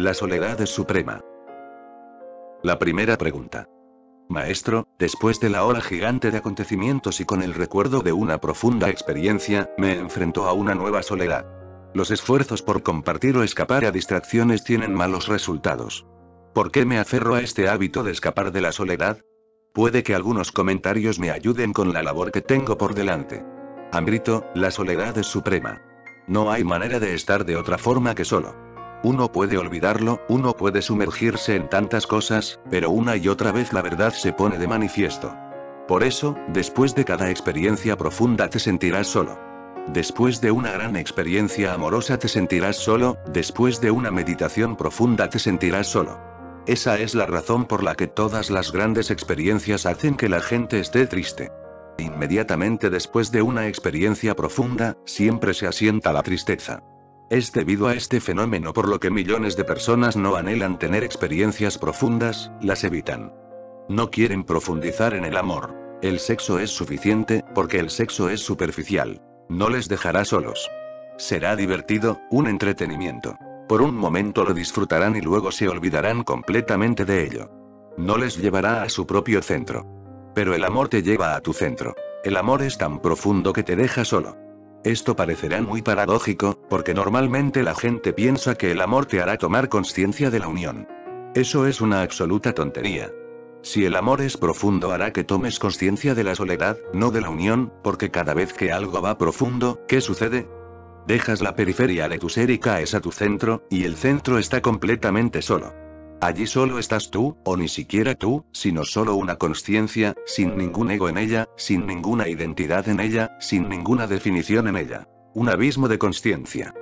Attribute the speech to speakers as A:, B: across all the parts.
A: La soledad es suprema. La primera pregunta. Maestro, después de la ola gigante de acontecimientos y con el recuerdo de una profunda experiencia, me enfrento a una nueva soledad. Los esfuerzos por compartir o escapar a distracciones tienen malos resultados. ¿Por qué me aferro a este hábito de escapar de la soledad? Puede que algunos comentarios me ayuden con la labor que tengo por delante. Amrito, la soledad es suprema. No hay manera de estar de otra forma que solo. Uno puede olvidarlo, uno puede sumergirse en tantas cosas, pero una y otra vez la verdad se pone de manifiesto. Por eso, después de cada experiencia profunda te sentirás solo. Después de una gran experiencia amorosa te sentirás solo, después de una meditación profunda te sentirás solo. Esa es la razón por la que todas las grandes experiencias hacen que la gente esté triste. Inmediatamente después de una experiencia profunda, siempre se asienta la tristeza. Es debido a este fenómeno por lo que millones de personas no anhelan tener experiencias profundas, las evitan. No quieren profundizar en el amor. El sexo es suficiente, porque el sexo es superficial. No les dejará solos. Será divertido, un entretenimiento. Por un momento lo disfrutarán y luego se olvidarán completamente de ello. No les llevará a su propio centro. Pero el amor te lleva a tu centro. El amor es tan profundo que te deja solo. Esto parecerá muy paradójico, porque normalmente la gente piensa que el amor te hará tomar conciencia de la unión. Eso es una absoluta tontería. Si el amor es profundo hará que tomes conciencia de la soledad, no de la unión, porque cada vez que algo va profundo, ¿qué sucede? Dejas la periferia de tu ser y caes a tu centro, y el centro está completamente solo. Allí solo estás tú, o ni siquiera tú, sino solo una consciencia, sin ningún ego en ella, sin ninguna identidad en ella, sin ninguna definición en ella. Un abismo de consciencia.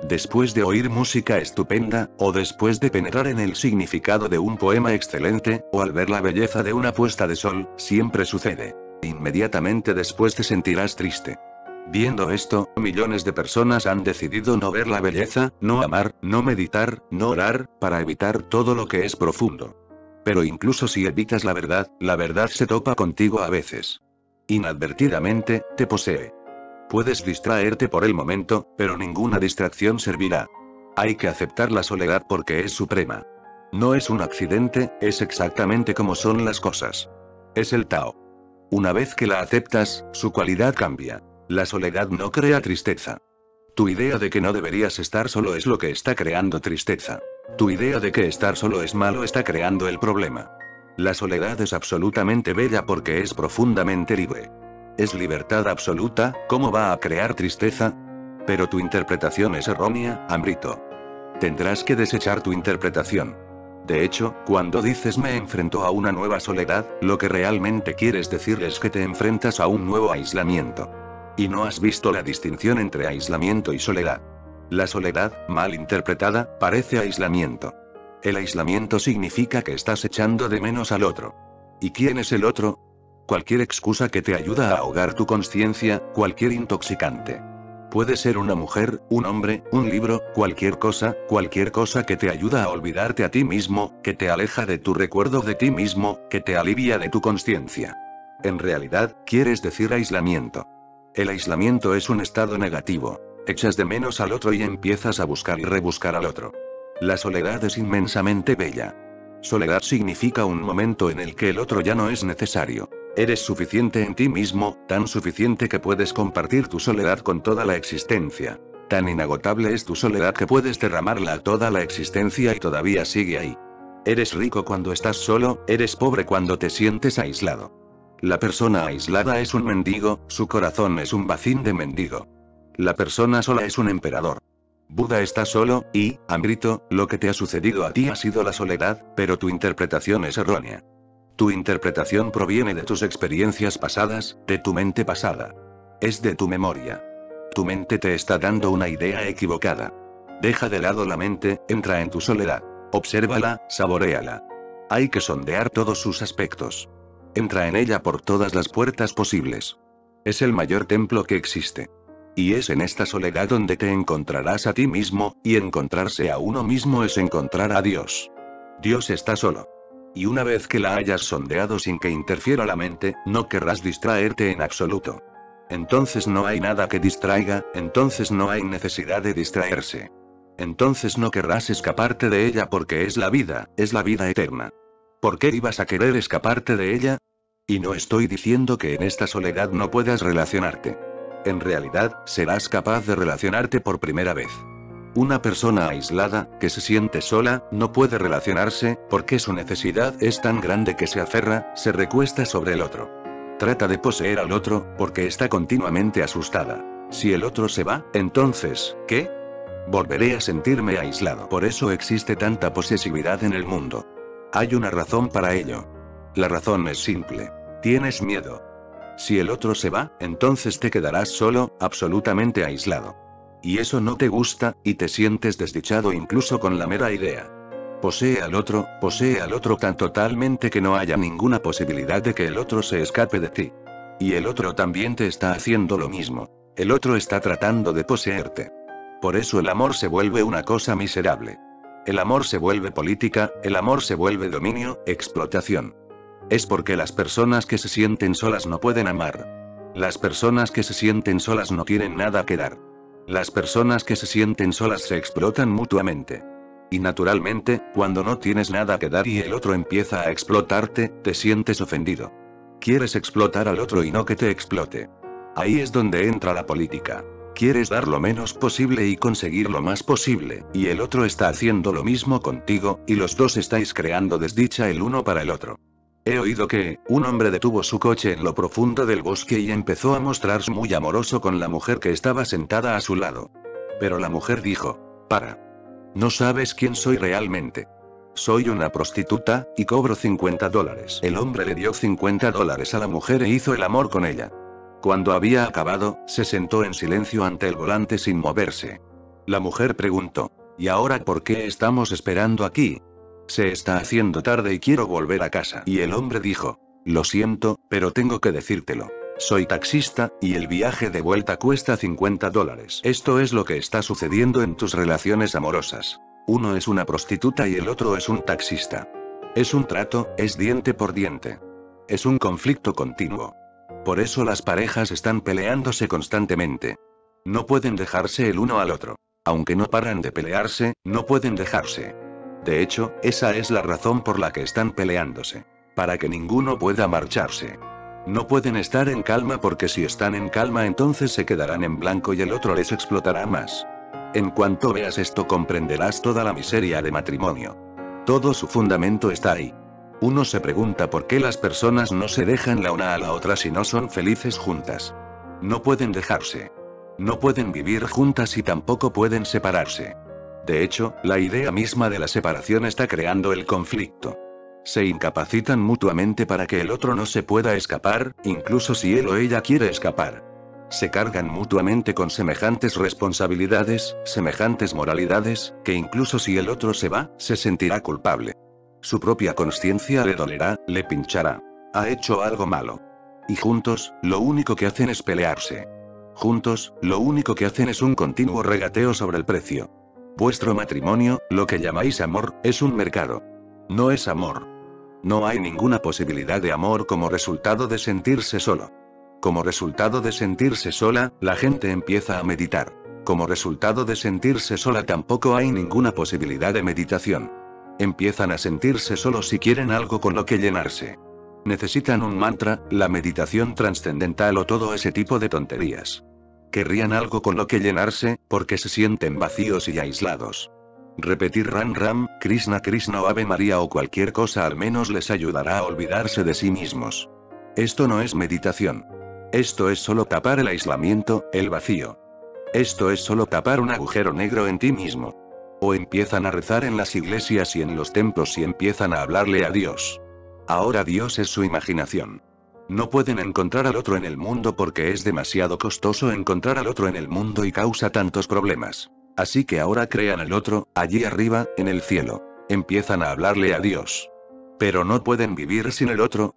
A: Después de oír música estupenda, o después de penetrar en el significado de un poema excelente, o al ver la belleza de una puesta de sol, siempre sucede. Inmediatamente después te sentirás triste. Viendo esto, millones de personas han decidido no ver la belleza, no amar, no meditar, no orar, para evitar todo lo que es profundo. Pero incluso si evitas la verdad se topa contigo a veces. Inadvertidamente, te posee. Puedes distraerte por el momento, pero ninguna distracción servirá. Hay que aceptar la soledad porque es suprema. No es un accidente, es exactamente como son las cosas. Es el Tao. Una vez que la aceptas, su cualidad cambia. La soledad no crea tristeza. Tu idea de que no deberías estar solo es lo que está creando tristeza. Tu idea de que estar solo es malo está creando el problema. La soledad es absolutamente bella porque es profundamente libre. Es libertad absoluta, ¿cómo va a crear tristeza? Pero tu interpretación es errónea, Amrito. Tendrás que desechar tu interpretación. De hecho, cuando dices me enfrento a una nueva soledad, lo que realmente quieres decir es que te enfrentas a un nuevo aislamiento. Y no has visto la distinción entre aislamiento y soledad. La soledad, mal interpretada, parece aislamiento. El aislamiento significa que estás echando de menos al otro. ¿Y quién es el otro? Cualquier excusa que te ayuda a ahogar tu conciencia, cualquier intoxicante. Puede ser una mujer, un hombre, un libro, cualquier cosa que te ayuda a olvidarte a ti mismo, que te aleja de tu recuerdo de ti mismo, que te alivia de tu conciencia. En realidad, quieres decir aislamiento. El aislamiento es un estado negativo. Echas de menos al otro y empiezas a buscar y rebuscar al otro. La soledad es inmensamente bella. Soledad significa un momento en el que el otro ya no es necesario. Eres suficiente en ti mismo, tan suficiente que puedes compartir tu soledad con toda la existencia. Tan inagotable es tu soledad que puedes derramarla a toda la existencia y todavía sigue ahí. Eres rico cuando estás solo, eres pobre cuando te sientes aislado. La persona aislada es un mendigo, su corazón es un bacín de mendigo. La persona sola es un emperador. Buda está solo, y, Amrito, lo que te ha sucedido a ti ha sido la soledad, pero tu interpretación es errónea. Tu interpretación proviene de tus experiencias pasadas, de tu mente pasada. Es de tu memoria. Tu mente te está dando una idea equivocada. Deja de lado la mente, entra en tu soledad. Obsérvala, saboréala. Hay que sondear todos sus aspectos. Entra en ella por todas las puertas posibles. Es el mayor templo que existe. Y es en esta soledad donde te encontrarás a ti mismo, y encontrarse a uno mismo es encontrar a Dios. Dios está solo. Y una vez que la hayas sondeado sin que interfiera la mente, no querrás distraerte en absoluto. Entonces no hay nada que distraiga, entonces no hay necesidad de distraerse. entonces no querrás escaparte de ella porque es la vida eterna. ¿Por qué ibas a querer escaparte de ella? Y no estoy diciendo que en esta soledad no puedas relacionarte. En realidad, serás capaz de relacionarte por primera vez. Una persona aislada, que se siente sola, no puede relacionarse, porque su necesidad es tan grande que se aferra, se recuesta sobre el otro. Trata de poseer al otro, porque está continuamente asustada. Si el otro se va, entonces, ¿qué? Volveré a sentirme aislado. Por eso existe tanta posesividad en el mundo. Hay una razón para ello. La razón es simple. Tienes miedo. Si el otro se va, entonces te quedarás solo, absolutamente aislado. Y eso no te gusta, y te sientes desdichado incluso con la mera idea. Posee al otro tan totalmente que no haya ninguna posibilidad de que el otro se escape de ti. Y el otro también te está haciendo lo mismo. El otro está tratando de poseerte. Por eso el amor se vuelve una cosa miserable. El amor se vuelve política, el amor se vuelve dominio, explotación. Es porque las personas que se sienten solas no pueden amar. Las personas que se sienten solas no tienen nada que dar. Las personas que se sienten solas se explotan mutuamente. Y naturalmente, cuando no tienes nada que dar y el otro empieza a explotarte, te sientes ofendido. Quieres explotar al otro y no que te explote. Ahí es donde entra la política. Quieres dar lo menos posible y conseguir lo más posible, y el otro está haciendo lo mismo contigo, y los dos estáis creando desdicha el uno para el otro. He oído que, un hombre detuvo su coche en lo profundo del bosque y empezó a mostrarse muy amoroso con la mujer que estaba sentada a su lado. Pero la mujer dijo: para. No sabes quién soy realmente. Soy una prostituta, y cobro $50. El hombre le dio $50 a la mujer e hizo el amor con ella. Cuando había acabado, se sentó en silencio ante el volante sin moverse. La mujer preguntó: ¿y ahora por qué estamos esperando aquí? Se está haciendo tarde y quiero volver a casa. Y el hombre dijo: lo siento, pero tengo que decírtelo. Soy taxista, y el viaje de vuelta cuesta $50. Esto es lo que está sucediendo en tus relaciones amorosas. Uno es una prostituta y el otro es un taxista. Es un trato, es diente por diente. Es un conflicto continuo. Por eso las parejas están peleándose constantemente. No pueden dejarse el uno al otro. Aunque no paran de pelearse, no pueden dejarse. De hecho, esa es la razón por la que están peleándose. Para que ninguno pueda marcharse. No pueden estar en calma porque si están en calma entonces se quedarán en blanco y el otro les explotará más. En cuanto veas esto comprenderás toda la miseria de matrimonio. Todo su fundamento está ahí. Uno se pregunta por qué las personas no se dejan la una a la otra si no son felices juntas. No pueden dejarse. No pueden vivir juntas y tampoco pueden separarse. De hecho, la idea misma de la separación está creando el conflicto. Se incapacitan mutuamente para que el otro no se pueda escapar, incluso si él o ella quiere escapar. Se cargan mutuamente con semejantes responsabilidades, semejantes moralidades, que incluso si el otro se va, se sentirá culpable. Su propia conciencia le dolerá, le pinchará. Ha hecho algo malo. Y juntos, lo único que hacen es pelearse. Juntos, lo único que hacen es un continuo regateo sobre el precio. Vuestro matrimonio, lo que llamáis amor, es un mercado. No es amor. No hay ninguna posibilidad de amor como resultado de sentirse solo. Como resultado de sentirse sola, la gente empieza a meditar. Como resultado de sentirse sola tampoco hay ninguna posibilidad de meditación. Empiezan a sentirse solos si quieren algo con lo que llenarse. Necesitan un mantra, la meditación trascendental o todo ese tipo de tonterías. Querrían algo con lo que llenarse, porque se sienten vacíos y aislados. Repetir Ram Ram, Krishna Krishna o Ave María o cualquier cosa al menos les ayudará a olvidarse de sí mismos. Esto no es meditación. Esto es solo tapar el aislamiento, el vacío. Esto es solo tapar un agujero negro en ti mismo. O empiezan a rezar en las iglesias y en los templos y empiezan a hablarle a Dios. Ahora Dios es su imaginación. No pueden encontrar al otro en el mundo porque es demasiado costoso encontrar al otro en el mundo y causa tantos problemas. Así que ahora crean al otro, allí arriba, en el cielo. Empiezan a hablarle a Dios. Pero no pueden vivir sin el otro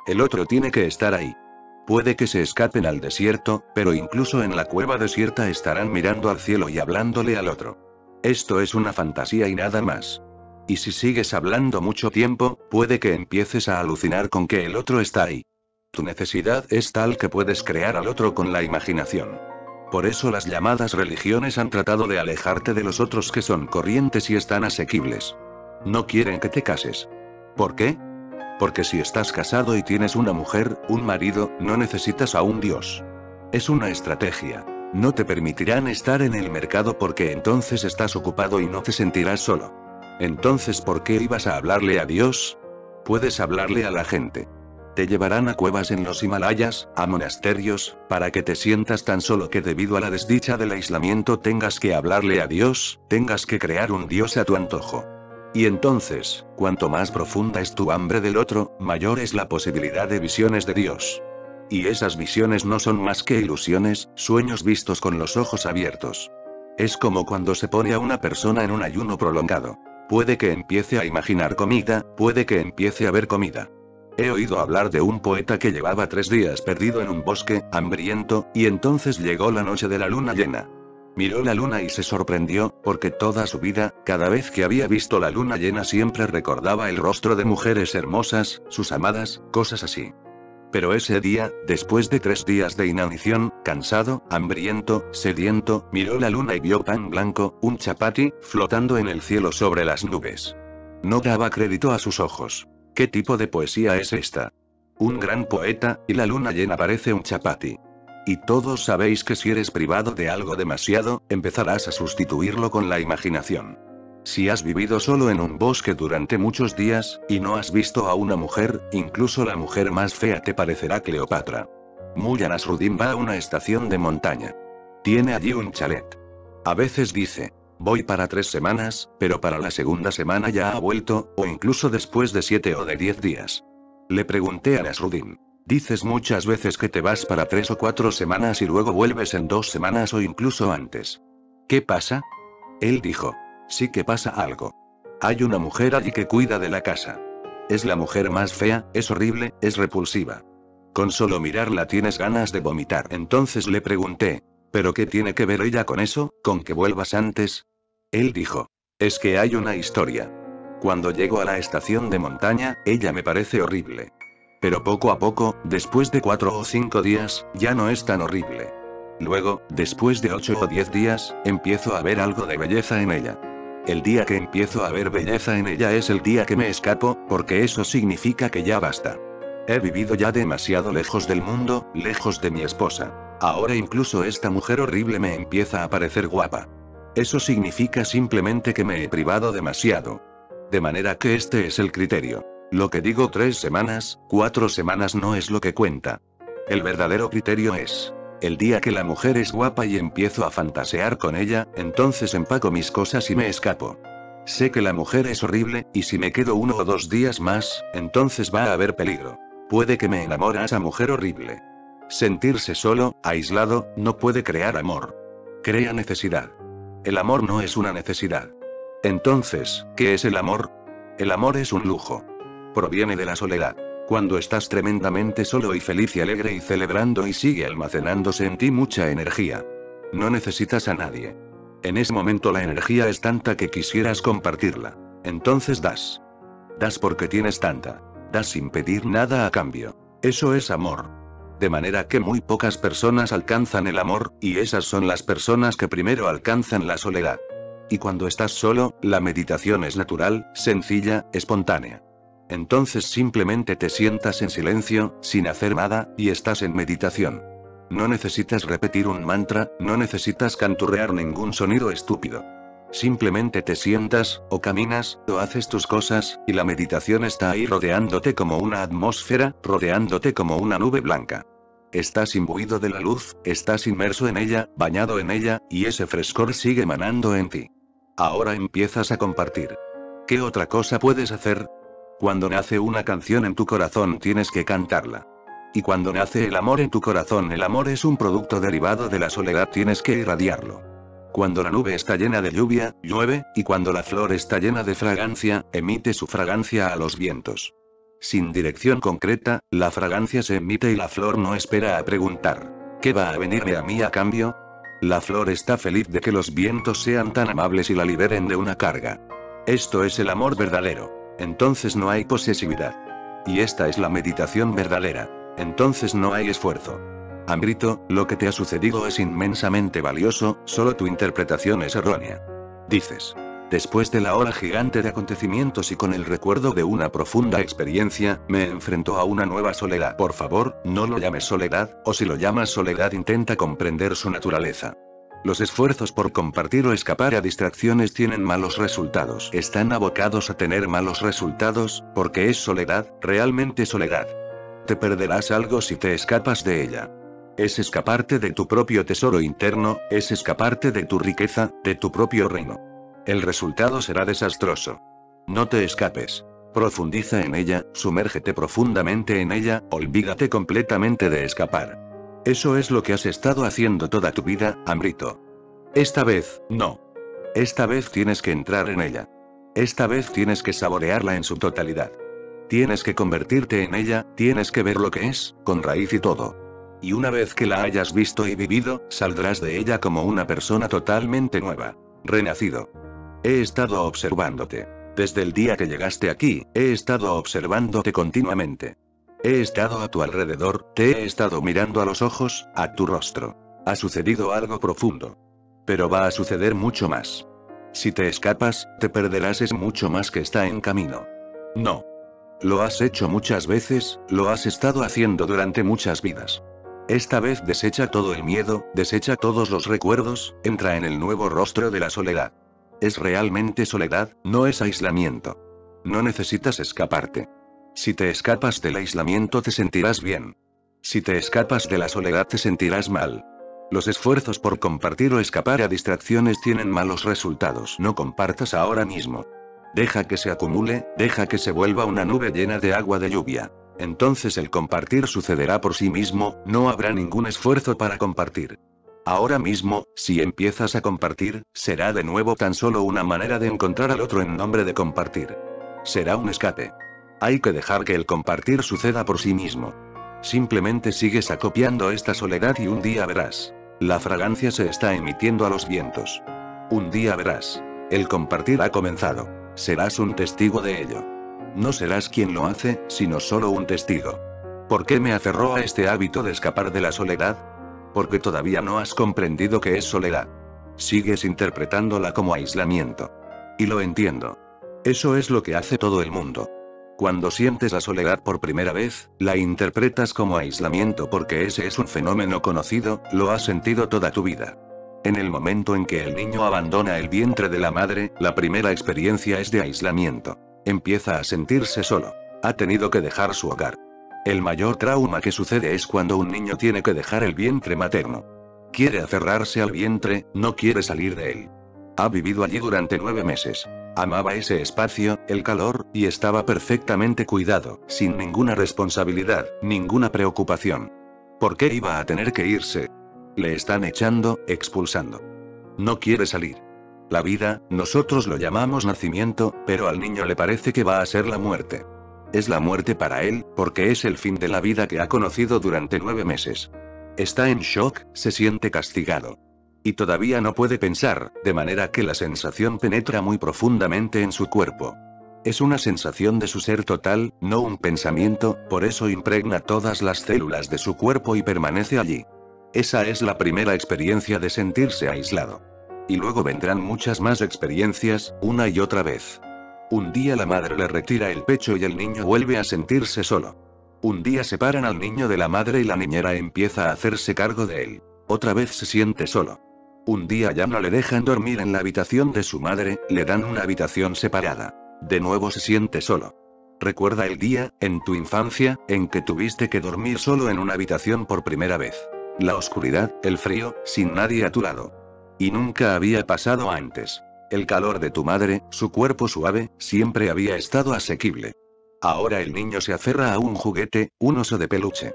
A: tiene que estar ahí. Puede que se escapen al desierto, pero incluso en la cueva desierta estarán mirando al cielo y hablándole al otro. Esto es una fantasía y nada más. Y si sigues hablando mucho tiempo, puede que empieces a alucinar con que el otro está ahí. Tu necesidad es tal que puedes crear al otro con la imaginación. Por eso las llamadas religiones han tratado de alejarte de los otros que son corrientes y están asequibles. No quieren que te cases. ¿Por qué? Porque si estás casado y tienes una mujer, un marido, no necesitas a un Dios. Es una estrategia. No te permitirán estar en el mercado porque entonces estás ocupado y no te sentirás solo. Entonces, ¿por qué ibas a hablarle a Dios? Puedes hablarle a la gente. Te llevarán a cuevas en los Himalayas, a monasterios, para que te sientas tan solo que debido a la desdicha del aislamiento tengas que hablarle a Dios, tengas que crear un Dios a tu antojo. Y entonces, cuanto más profunda es tu hambre del otro, mayor es la posibilidad de visiones de Dios. Y esas visiones no son más que ilusiones, sueños vistos con los ojos abiertos. Es como cuando se pone a una persona en un ayuno prolongado. Puede que empiece a imaginar comida, puede que empiece a ver comida. He oído hablar de un poeta que llevaba 3 días perdido en un bosque, hambriento, y entonces llegó la noche de la luna llena. Miró la luna y se sorprendió, porque toda su vida, cada vez que había visto la luna llena siempre recordaba el rostro de mujeres hermosas, sus amadas, cosas así. Pero ese día, después de 3 días de inanición, cansado, hambriento, sediento, miró la luna y vio pan blanco, un chapati, flotando en el cielo sobre las nubes. No daba crédito a sus ojos. ¿Qué tipo de poesía es esta? Un gran poeta, y la luna llena parece un chapati. Y todos sabéis que si eres privado de algo demasiado, empezarás a sustituirlo con la imaginación. Si has vivido solo en un bosque durante muchos días, y no has visto a una mujer, incluso la mujer más fea te parecerá Cleopatra. Mullah Nasruddin va a una estación de montaña. Tiene allí un chalet. A veces dice, voy para 3 semanas, pero para la segunda semana ya ha vuelto, o incluso después de 7 o de 10 días. Le pregunté a Nasruddin, dices muchas veces que te vas para 3 o 4 semanas y luego vuelves en 2 semanas o incluso antes. ¿Qué pasa? Él dijo, sí que pasa algo. Hay una mujer allí que cuida de la casa. Es la mujer más fea, es horrible, es repulsiva. Con solo mirarla tienes ganas de vomitar. Entonces le pregunté, ¿pero qué tiene que ver ella con eso, con que vuelvas antes? Él dijo, es que hay una historia. Cuando llego a la estación de montaña, ella me parece horrible. Pero poco a poco, después de 4 o 5 días, ya no es tan horrible. Luego, después de 8 o 10 días, empiezo a ver algo de belleza en ella. El día que empiezo a ver belleza en ella es el día que me escapo, porque eso significa que ya basta. He vivido ya demasiado lejos del mundo, lejos de mi esposa. Ahora incluso esta mujer horrible me empieza a parecer guapa. Eso significa simplemente que me he privado demasiado. De manera que este es el criterio. Lo que digo 3 semanas, 4 semanas no es lo que cuenta. El verdadero criterio es, el día que la mujer es guapa y empiezo a fantasear con ella, entonces empaco mis cosas y me escapo. Sé que la mujer es horrible, y si me quedo 1 o 2 días más, entonces va a haber peligro. Puede que me enamore a esa mujer horrible. Sentirse solo, aislado, no puede crear amor. Crea necesidad. El amor no es una necesidad. Entonces, ¿qué es el amor? El amor es un lujo. Proviene de la soledad. Cuando estás tremendamente solo y feliz y alegre y celebrando y sigue almacenándose en ti mucha energía. No necesitas a nadie. En ese momento la energía es tanta que quisieras compartirla. Entonces das. Das porque tienes tanta. Das sin pedir nada a cambio. Eso es amor. De manera que muy pocas personas alcanzan el amor, y esas son las personas que primero alcanzan la soledad. Y cuando estás solo, la meditación es natural, sencilla, espontánea. Entonces simplemente te sientas en silencio, sin hacer nada, y estás en meditación. No necesitas repetir un mantra, no necesitas canturrear ningún sonido estúpido. Simplemente te sientas, o caminas, o haces tus cosas, y la meditación está ahí rodeándote como una atmósfera, rodeándote como una nube blanca. Estás imbuido de la luz, estás inmerso en ella, bañado en ella, y ese frescor sigue emanando en ti. Ahora empiezas a compartir. ¿Qué otra cosa puedes hacer? Cuando nace una canción en tu corazón tienes que cantarla. Y cuando nace el amor en tu corazón, el amor es un producto derivado de la soledad, tienes que irradiarlo. Cuando la nube está llena de lluvia, llueve, y cuando la flor está llena de fragancia, emite su fragancia a los vientos. Sin dirección concreta, la fragancia se emite y la flor no espera a preguntar, ¿qué va a venirme a mí a cambio? La flor está feliz de que los vientos sean tan amables y la liberen de una carga. Esto es el amor verdadero. Entonces no hay posesividad. Y esta es la meditación verdadera. Entonces no hay esfuerzo. Amrito, lo que te ha sucedido es inmensamente valioso, solo tu interpretación es errónea. Dices. Después de la ola gigante de acontecimientos y con el recuerdo de una profunda experiencia, me enfrentó a una nueva soledad. Por favor, no lo llames soledad, o si lo llamas soledad intenta comprender su naturaleza. Los esfuerzos por compartir o escapar a distracciones tienen malos resultados. Están abocados a tener malos resultados, porque es soledad, realmente soledad. Te perderás algo si te escapas de ella. Es escaparte de tu propio tesoro interno, es escaparte de tu riqueza, de tu propio reino. El resultado será desastroso. No te escapes. Profundiza en ella, sumérgete profundamente en ella, olvídate completamente de escapar. Eso es lo que has estado haciendo toda tu vida, Amrito. Esta vez, no. Esta vez tienes que entrar en ella. Esta vez tienes que saborearla en su totalidad. Tienes que convertirte en ella, tienes que ver lo que es, con raíz y todo. Y una vez que la hayas visto y vivido, saldrás de ella como una persona totalmente nueva. Renacido. He estado observándote. Desde el día que llegaste aquí, he estado observándote continuamente. He estado a tu alrededor, te he estado mirando a los ojos, a tu rostro. Ha sucedido algo profundo. Pero va a suceder mucho más. Si te escapas, te perderás es mucho más que está en camino. No. Lo has hecho muchas veces, lo has estado haciendo durante muchas vidas. Esta vez desecha todo el miedo, desecha todos los recuerdos, entra en el nuevo rostro de la soledad. Es realmente soledad, no es aislamiento. No necesitas escaparte. Si te escapas del aislamiento te sentirás bien. Si te escapas de la soledad te sentirás mal. Los esfuerzos por compartir o escapar a distracciones tienen malos resultados. No compartas ahora mismo. Deja que se acumule, deja que se vuelva una nube llena de agua de lluvia. Entonces el compartir sucederá por sí mismo, no habrá ningún esfuerzo para compartir. Ahora mismo, si empiezas a compartir, será de nuevo tan solo una manera de encontrar al otro en nombre de compartir. Será un escape. Hay que dejar que el compartir suceda por sí mismo. Simplemente sigues acopiando esta soledad y un día verás. La fragancia se está emitiendo a los vientos. Un día verás. El compartir ha comenzado. Serás un testigo de ello. No serás quien lo hace, sino solo un testigo. ¿Por qué me aferró a este hábito de escapar de la soledad? Porque todavía no has comprendido qué es soledad. Sigues interpretándola como aislamiento. Y lo entiendo. Eso es lo que hace todo el mundo. Cuando sientes la soledad por primera vez, la interpretas como aislamiento porque ese es un fenómeno conocido, lo has sentido toda tu vida. En el momento en que el niño abandona el vientre de la madre, la primera experiencia es de aislamiento. Empieza a sentirse solo. Ha tenido que dejar su hogar. El mayor trauma que sucede es cuando un niño tiene que dejar el vientre materno. Quiere aferrarse al vientre, no quiere salir de él. Ha vivido allí durante 9 meses. Amaba ese espacio, el calor, y estaba perfectamente cuidado, sin ninguna responsabilidad, ninguna preocupación. ¿Por qué iba a tener que irse? Le están echando, expulsando. No quiere salir. La vida, nosotros lo llamamos nacimiento, pero al niño le parece que va a ser la muerte. Es la muerte para él, porque es el fin de la vida que ha conocido durante 9 meses. Está en shock, se siente castigado. Y todavía no puede pensar, de manera que la sensación penetra muy profundamente en su cuerpo. Es una sensación de su ser total, no un pensamiento, por eso impregna todas las células de su cuerpo y permanece allí. Esa es la primera experiencia de sentirse aislado. Y luego vendrán muchas más experiencias, una y otra vez. Un día la madre le retira el pecho y el niño vuelve a sentirse solo. Un día separan al niño de la madre y la niñera empieza a hacerse cargo de él. Otra vez se siente solo. Un día ya no le dejan dormir en la habitación de su madre, le dan una habitación separada. De nuevo se siente solo. Recuerda el día, en tu infancia, en que tuviste que dormir solo en una habitación por primera vez. La oscuridad, el frío, sin nadie a tu lado. Y nunca había pasado antes. El calor de tu madre, su cuerpo suave, siempre había estado asequible. Ahora el niño se aferra a un juguete, un oso de peluche.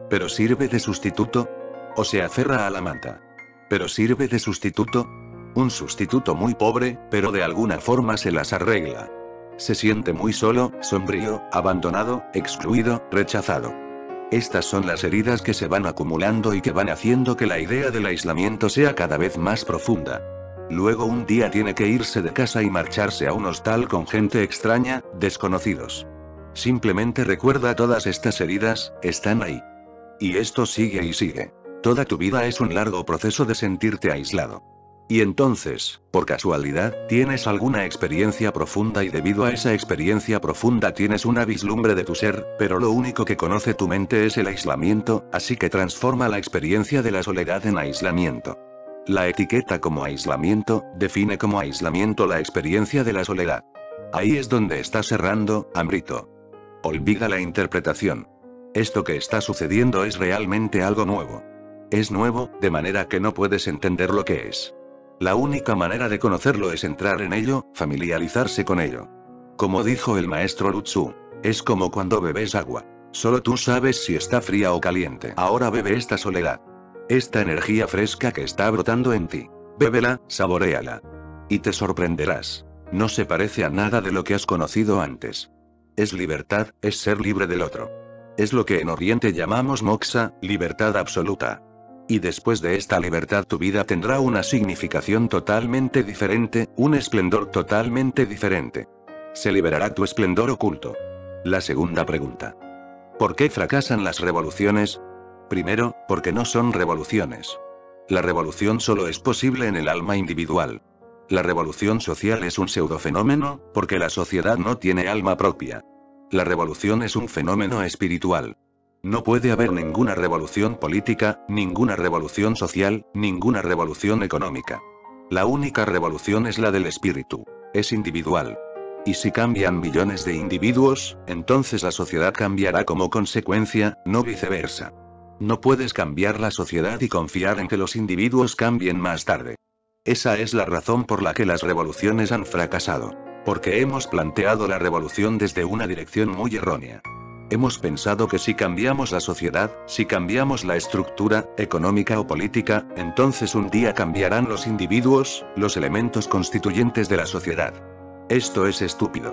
A: ¿Pero sirve de sustituto? ¿O se aferra a la manta? ¿Pero sirve de sustituto? Un sustituto muy pobre, pero de alguna forma se las arregla. Se siente muy solo, sombrío, abandonado, excluido, rechazado. Estas son las heridas que se van acumulando y que van haciendo que la idea del aislamiento sea cada vez más profunda. Luego un día tiene que irse de casa y marcharse a un hostal con gente extraña, desconocidos. Simplemente recuerda todas estas heridas, están ahí. Y esto sigue y sigue. toda tu vida es un largo proceso de sentirte aislado. Y entonces, por casualidad, tienes alguna experiencia profunda y debido a esa experiencia profunda tienes una vislumbre de tu ser, pero lo único que conoce tu mente es el aislamiento, así que transforma la experiencia de la soledad en aislamiento. La etiqueta como aislamiento, define como aislamiento la experiencia de la soledad. Ahí es donde estás errando, Amrito. Olvida la interpretación. Esto que está sucediendo es realmente algo nuevo. Es nuevo, de manera que no puedes entender lo que es. La única manera de conocerlo es entrar en ello, familiarizarse con ello. Como dijo el maestro Lutzu, es como cuando bebes agua. Solo tú sabes si está fría o caliente. Ahora bebe esta soledad. Esta energía fresca que está brotando en ti. Bébela, saboréala. Y te sorprenderás. No se parece a nada de lo que has conocido antes. Es libertad, es ser libre del otro. Es lo que en Oriente llamamos moksha, libertad absoluta. Y después de esta libertad tu vida tendrá una significación totalmente diferente, un esplendor totalmente diferente. Se liberará tu esplendor oculto. La segunda pregunta. ¿Por qué fracasan las revoluciones? Primero, porque no son revoluciones. La revolución solo es posible en el alma individual. La revolución social es un pseudofenómeno, porque la sociedad no tiene alma propia. La revolución es un fenómeno espiritual. No puede haber ninguna revolución política, ninguna revolución social, ninguna revolución económica. La única revolución es la del espíritu. Es individual. Y si cambian millones de individuos, entonces la sociedad cambiará como consecuencia, no viceversa. No puedes cambiar la sociedad y confiar en que los individuos cambien más tarde. Esa es la razón por la que las revoluciones han fracasado. Porque hemos planteado la revolución desde una dirección muy errónea. Hemos pensado que si cambiamos la sociedad, si cambiamos la estructura, económica o política, entonces un día cambiarán los individuos, los elementos constituyentes de la sociedad. Esto es estúpido.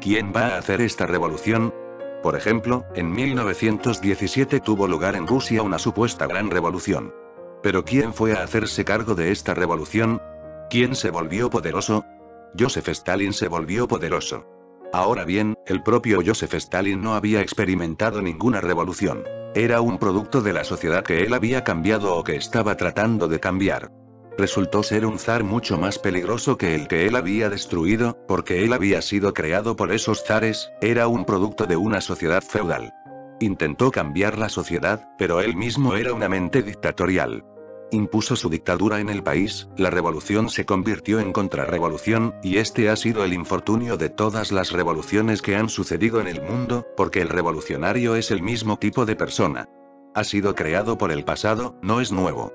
A: ¿Quién va a hacer esta revolución? Por ejemplo, en 1917 tuvo lugar en Rusia una supuesta gran revolución. ¿Pero quién fue a hacerse cargo de esta revolución? ¿Quién se volvió poderoso? Joseph Stalin se volvió poderoso. Ahora bien, el propio Joseph Stalin no había experimentado ninguna revolución. Era un producto de la sociedad que él había cambiado o que estaba tratando de cambiar. Resultó ser un zar mucho más peligroso que el que él había destruido, porque él había sido creado por esos zares, era un producto de una sociedad feudal. Intentó cambiar la sociedad, pero él mismo era una mente dictatorial. Impuso su dictadura en el país, la revolución se convirtió en contrarrevolución, y este ha sido el infortunio de todas las revoluciones que han sucedido en el mundo, porque el revolucionario es el mismo tipo de persona. Ha sido creado por el pasado, no es nuevo.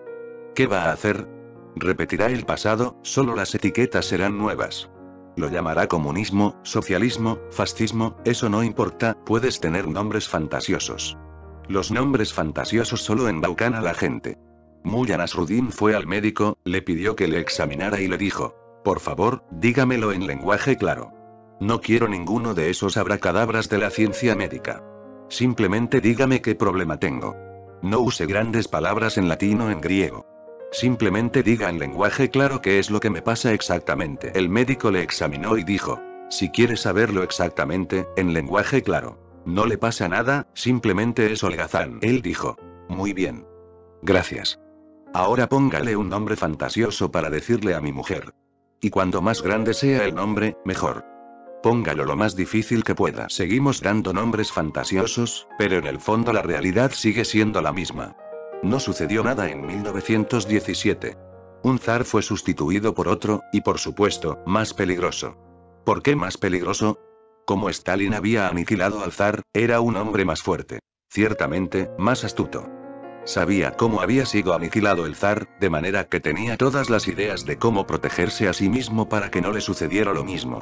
A: ¿Qué va a hacer? Repetirá el pasado, solo las etiquetas serán nuevas. Lo llamará comunismo, socialismo, fascismo, eso no importa, puedes tener nombres fantasiosos. Los nombres fantasiosos solo embaucan a la gente. Mullah Nasruddin fue al médico, le pidió que le examinara y le dijo: por favor, dígamelo en lenguaje claro. No quiero ninguno de esos abracadabras de la ciencia médica. Simplemente dígame qué problema tengo. No use grandes palabras en latín o en griego. Simplemente diga en lenguaje claro qué es lo que me pasa exactamente. El médico le examinó y dijo: si quiere saberlo exactamente, en lenguaje claro. No le pasa nada, simplemente es holgazán. Él dijo: muy bien. Gracias. Ahora póngale un nombre fantasioso para decirle a mi mujer. Y cuando más grande sea el nombre, mejor. Póngalo lo más difícil que pueda. Seguimos dando nombres fantasiosos, pero en el fondo la realidad sigue siendo la misma. No sucedió nada en 1917. Un zar fue sustituido por otro, y por supuesto, más peligroso. ¿Por qué más peligroso? Como Stalin había aniquilado al zar, era un hombre más fuerte. Ciertamente, más astuto. Sabía cómo había sido aniquilado el zar, de manera que tenía todas las ideas de cómo protegerse a sí mismo para que no le sucediera lo mismo.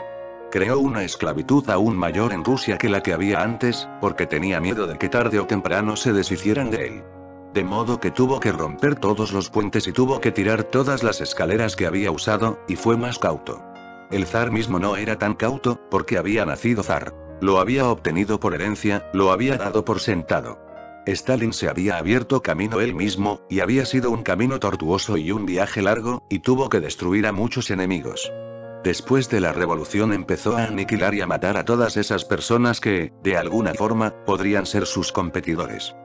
A: Creó una esclavitud aún mayor en Rusia que la que había antes, porque tenía miedo de que tarde o temprano se deshicieran de él. De modo que tuvo que romper todos los puentes y tuvo que tirar todas las escaleras que había usado, y fue más cauto. El zar mismo no era tan cauto, porque había nacido zar. Lo había obtenido por herencia, lo había dado por sentado. Stalin se había abierto camino él mismo, y había sido un camino tortuoso y un viaje largo, y tuvo que destruir a muchos enemigos. Después de la revolución empezó a aniquilar y a matar a todas esas personas que, de alguna forma, podrían ser sus competidores.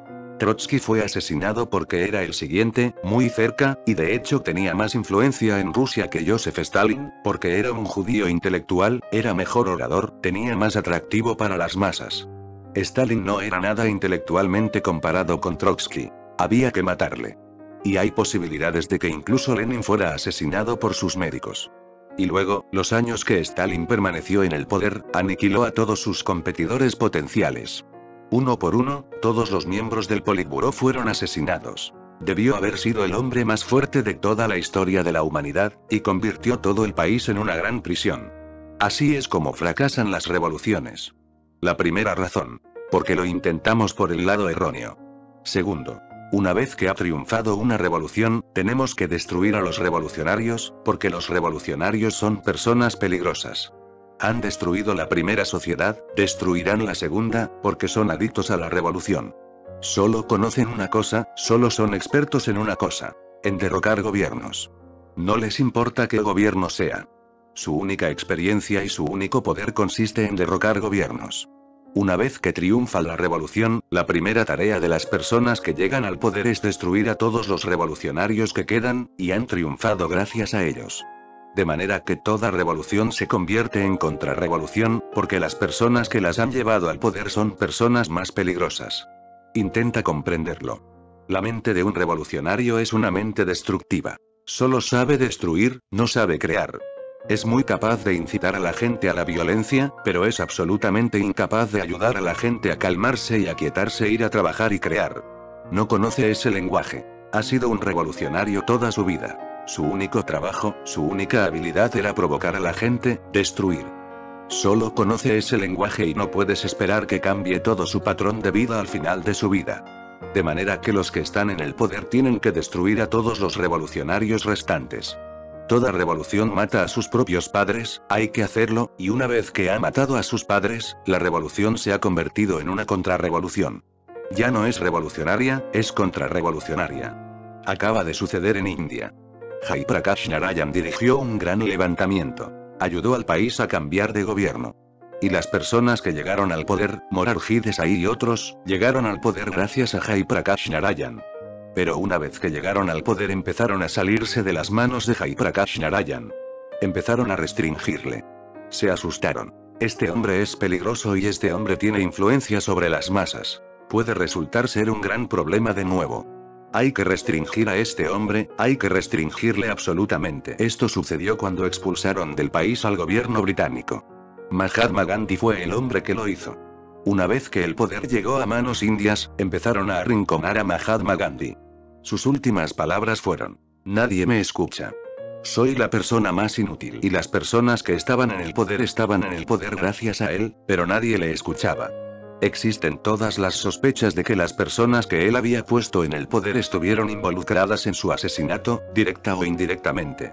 A: Trotsky fue asesinado porque era el siguiente, muy cerca, y de hecho tenía más influencia en Rusia que Joseph Stalin, porque era un judío intelectual, era mejor orador, tenía más atractivo para las masas. Stalin no era nada intelectualmente comparado con Trotsky. Había que matarle. Y hay posibilidades de que incluso Lenin fuera asesinado por sus médicos. Y luego, los años que Stalin permaneció en el poder, aniquiló a todos sus competidores potenciales. Uno por uno, todos los miembros del Politburó fueron asesinados. Debió haber sido el hombre más fuerte de toda la historia de la humanidad, y convirtió todo el país en una gran prisión. Así es como fracasan las revoluciones. La primera razón. Porque lo intentamos por el lado erróneo. Segundo. Una vez que ha triunfado una revolución, tenemos que destruir a los revolucionarios, porque los revolucionarios son personas peligrosas. Han destruido la primera sociedad, destruirán la segunda, porque son adictos a la revolución. Solo conocen una cosa, solo son expertos en una cosa. En derrocar gobiernos. No les importa qué gobierno sea. Su única experiencia y su único poder consiste en derrocar gobiernos. Una vez que triunfa la revolución, la primera tarea de las personas que llegan al poder es destruir a todos los revolucionarios que quedan, y han triunfado gracias a ellos. De manera que toda revolución se convierte en contrarrevolución, porque las personas que las han llevado al poder son personas más peligrosas. Intenta comprenderlo. La mente de un revolucionario es una mente destructiva. Solo sabe destruir, no sabe crear. Es muy capaz de incitar a la gente a la violencia, pero es absolutamente incapaz de ayudar a la gente a calmarse y aquietarse, ir a trabajar y crear. No conoce ese lenguaje. Ha sido un revolucionario toda su vida. Su único trabajo, su única habilidad era provocar a la gente, destruir. Solo conoce ese lenguaje y no puedes esperar que cambie todo su patrón de vida al final de su vida. De manera que los que están en el poder tienen que destruir a todos los revolucionarios restantes. Toda revolución mata a sus propios padres, hay que hacerlo, y una vez que ha matado a sus padres, la revolución se ha convertido en una contrarrevolución. Ya no es revolucionaria, es contrarrevolucionaria. Acaba de suceder en India. Jai Prakash Narayan dirigió un gran levantamiento. Ayudó al país a cambiar de gobierno. Y las personas que llegaron al poder, Morarji Desai y otros, llegaron al poder gracias a Jai Prakash Narayan. Pero una vez que llegaron al poder empezaron a salirse de las manos de Jai Prakash Narayan. Empezaron a restringirle. Se asustaron. Este hombre es peligroso y este hombre tiene influencia sobre las masas. Puede resultar ser un gran problema de nuevo. Hay que restringir a este hombre, hay que restringirle absolutamente. Esto sucedió cuando expulsaron del país al gobierno británico. Mahatma Gandhi fue el hombre que lo hizo. Una vez que el poder llegó a manos indias, empezaron a arrinconar a Mahatma Gandhi. Sus últimas palabras fueron: nadie me escucha. Soy la persona más inútil. Y las personas que estaban en el poder gracias a él, pero nadie le escuchaba. Existen todas las sospechas de que las personas que él había puesto en el poder estuvieron involucradas en su asesinato, directa o indirectamente.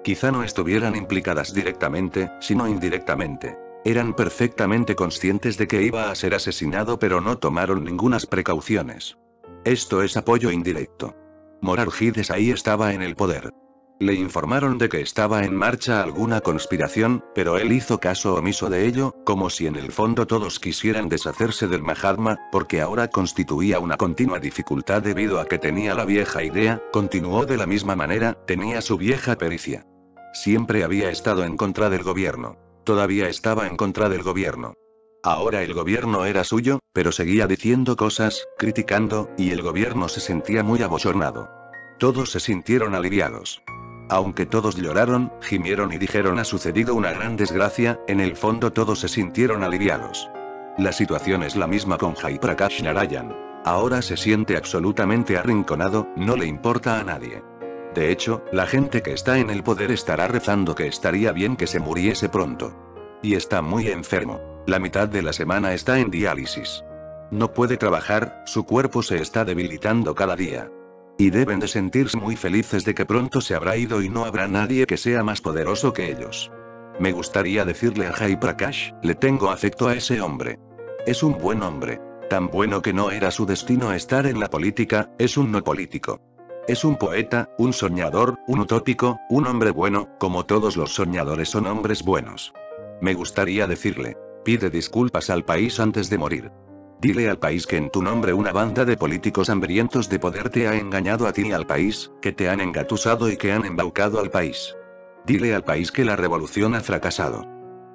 A: Quizá no estuvieran implicadas directamente, sino indirectamente. Eran perfectamente conscientes de que iba a ser asesinado, pero no tomaron ningunas precauciones. Esto es apoyo indirecto. Morarji Desai estaba en el poder. Le informaron de que estaba en marcha alguna conspiración, pero él hizo caso omiso de ello, como si en el fondo todos quisieran deshacerse del Mahatma, porque ahora constituía una continua dificultad debido a que tenía la vieja idea, continuó de la misma manera, tenía su vieja pericia. Siempre había estado en contra del gobierno. Todavía estaba en contra del gobierno. Ahora el gobierno era suyo, pero seguía diciendo cosas, criticando, y el gobierno se sentía muy abochornado. Todos se sintieron aliviados. Aunque todos lloraron, gimieron y dijeron ha sucedido una gran desgracia, en el fondo todos se sintieron aliviados. La situación es la misma con Jai Prakash Narayan. Ahora se siente absolutamente arrinconado, no le importa a nadie. De hecho, la gente que está en el poder estará rezando que estaría bien que se muriese pronto. Y está muy enfermo. La mitad de la semana está en diálisis. No puede trabajar, su cuerpo se está debilitando cada día. Y deben de sentirse muy felices de que pronto se habrá ido y no habrá nadie que sea más poderoso que ellos. Me gustaría decirle a Jai Prakash, le tengo afecto a ese hombre. Es un buen hombre. Tan bueno que no era su destino estar en la política, es un no político. Es un poeta, un soñador, un utópico, un hombre bueno, como todos los soñadores son hombres buenos. Me gustaría decirle, pide disculpas al país antes de morir. Dile al país que en tu nombre una banda de políticos hambrientos de poder te ha engañado a ti y al país, que te han engatusado y que han embaucado al país. Dile al país que la revolución ha fracasado.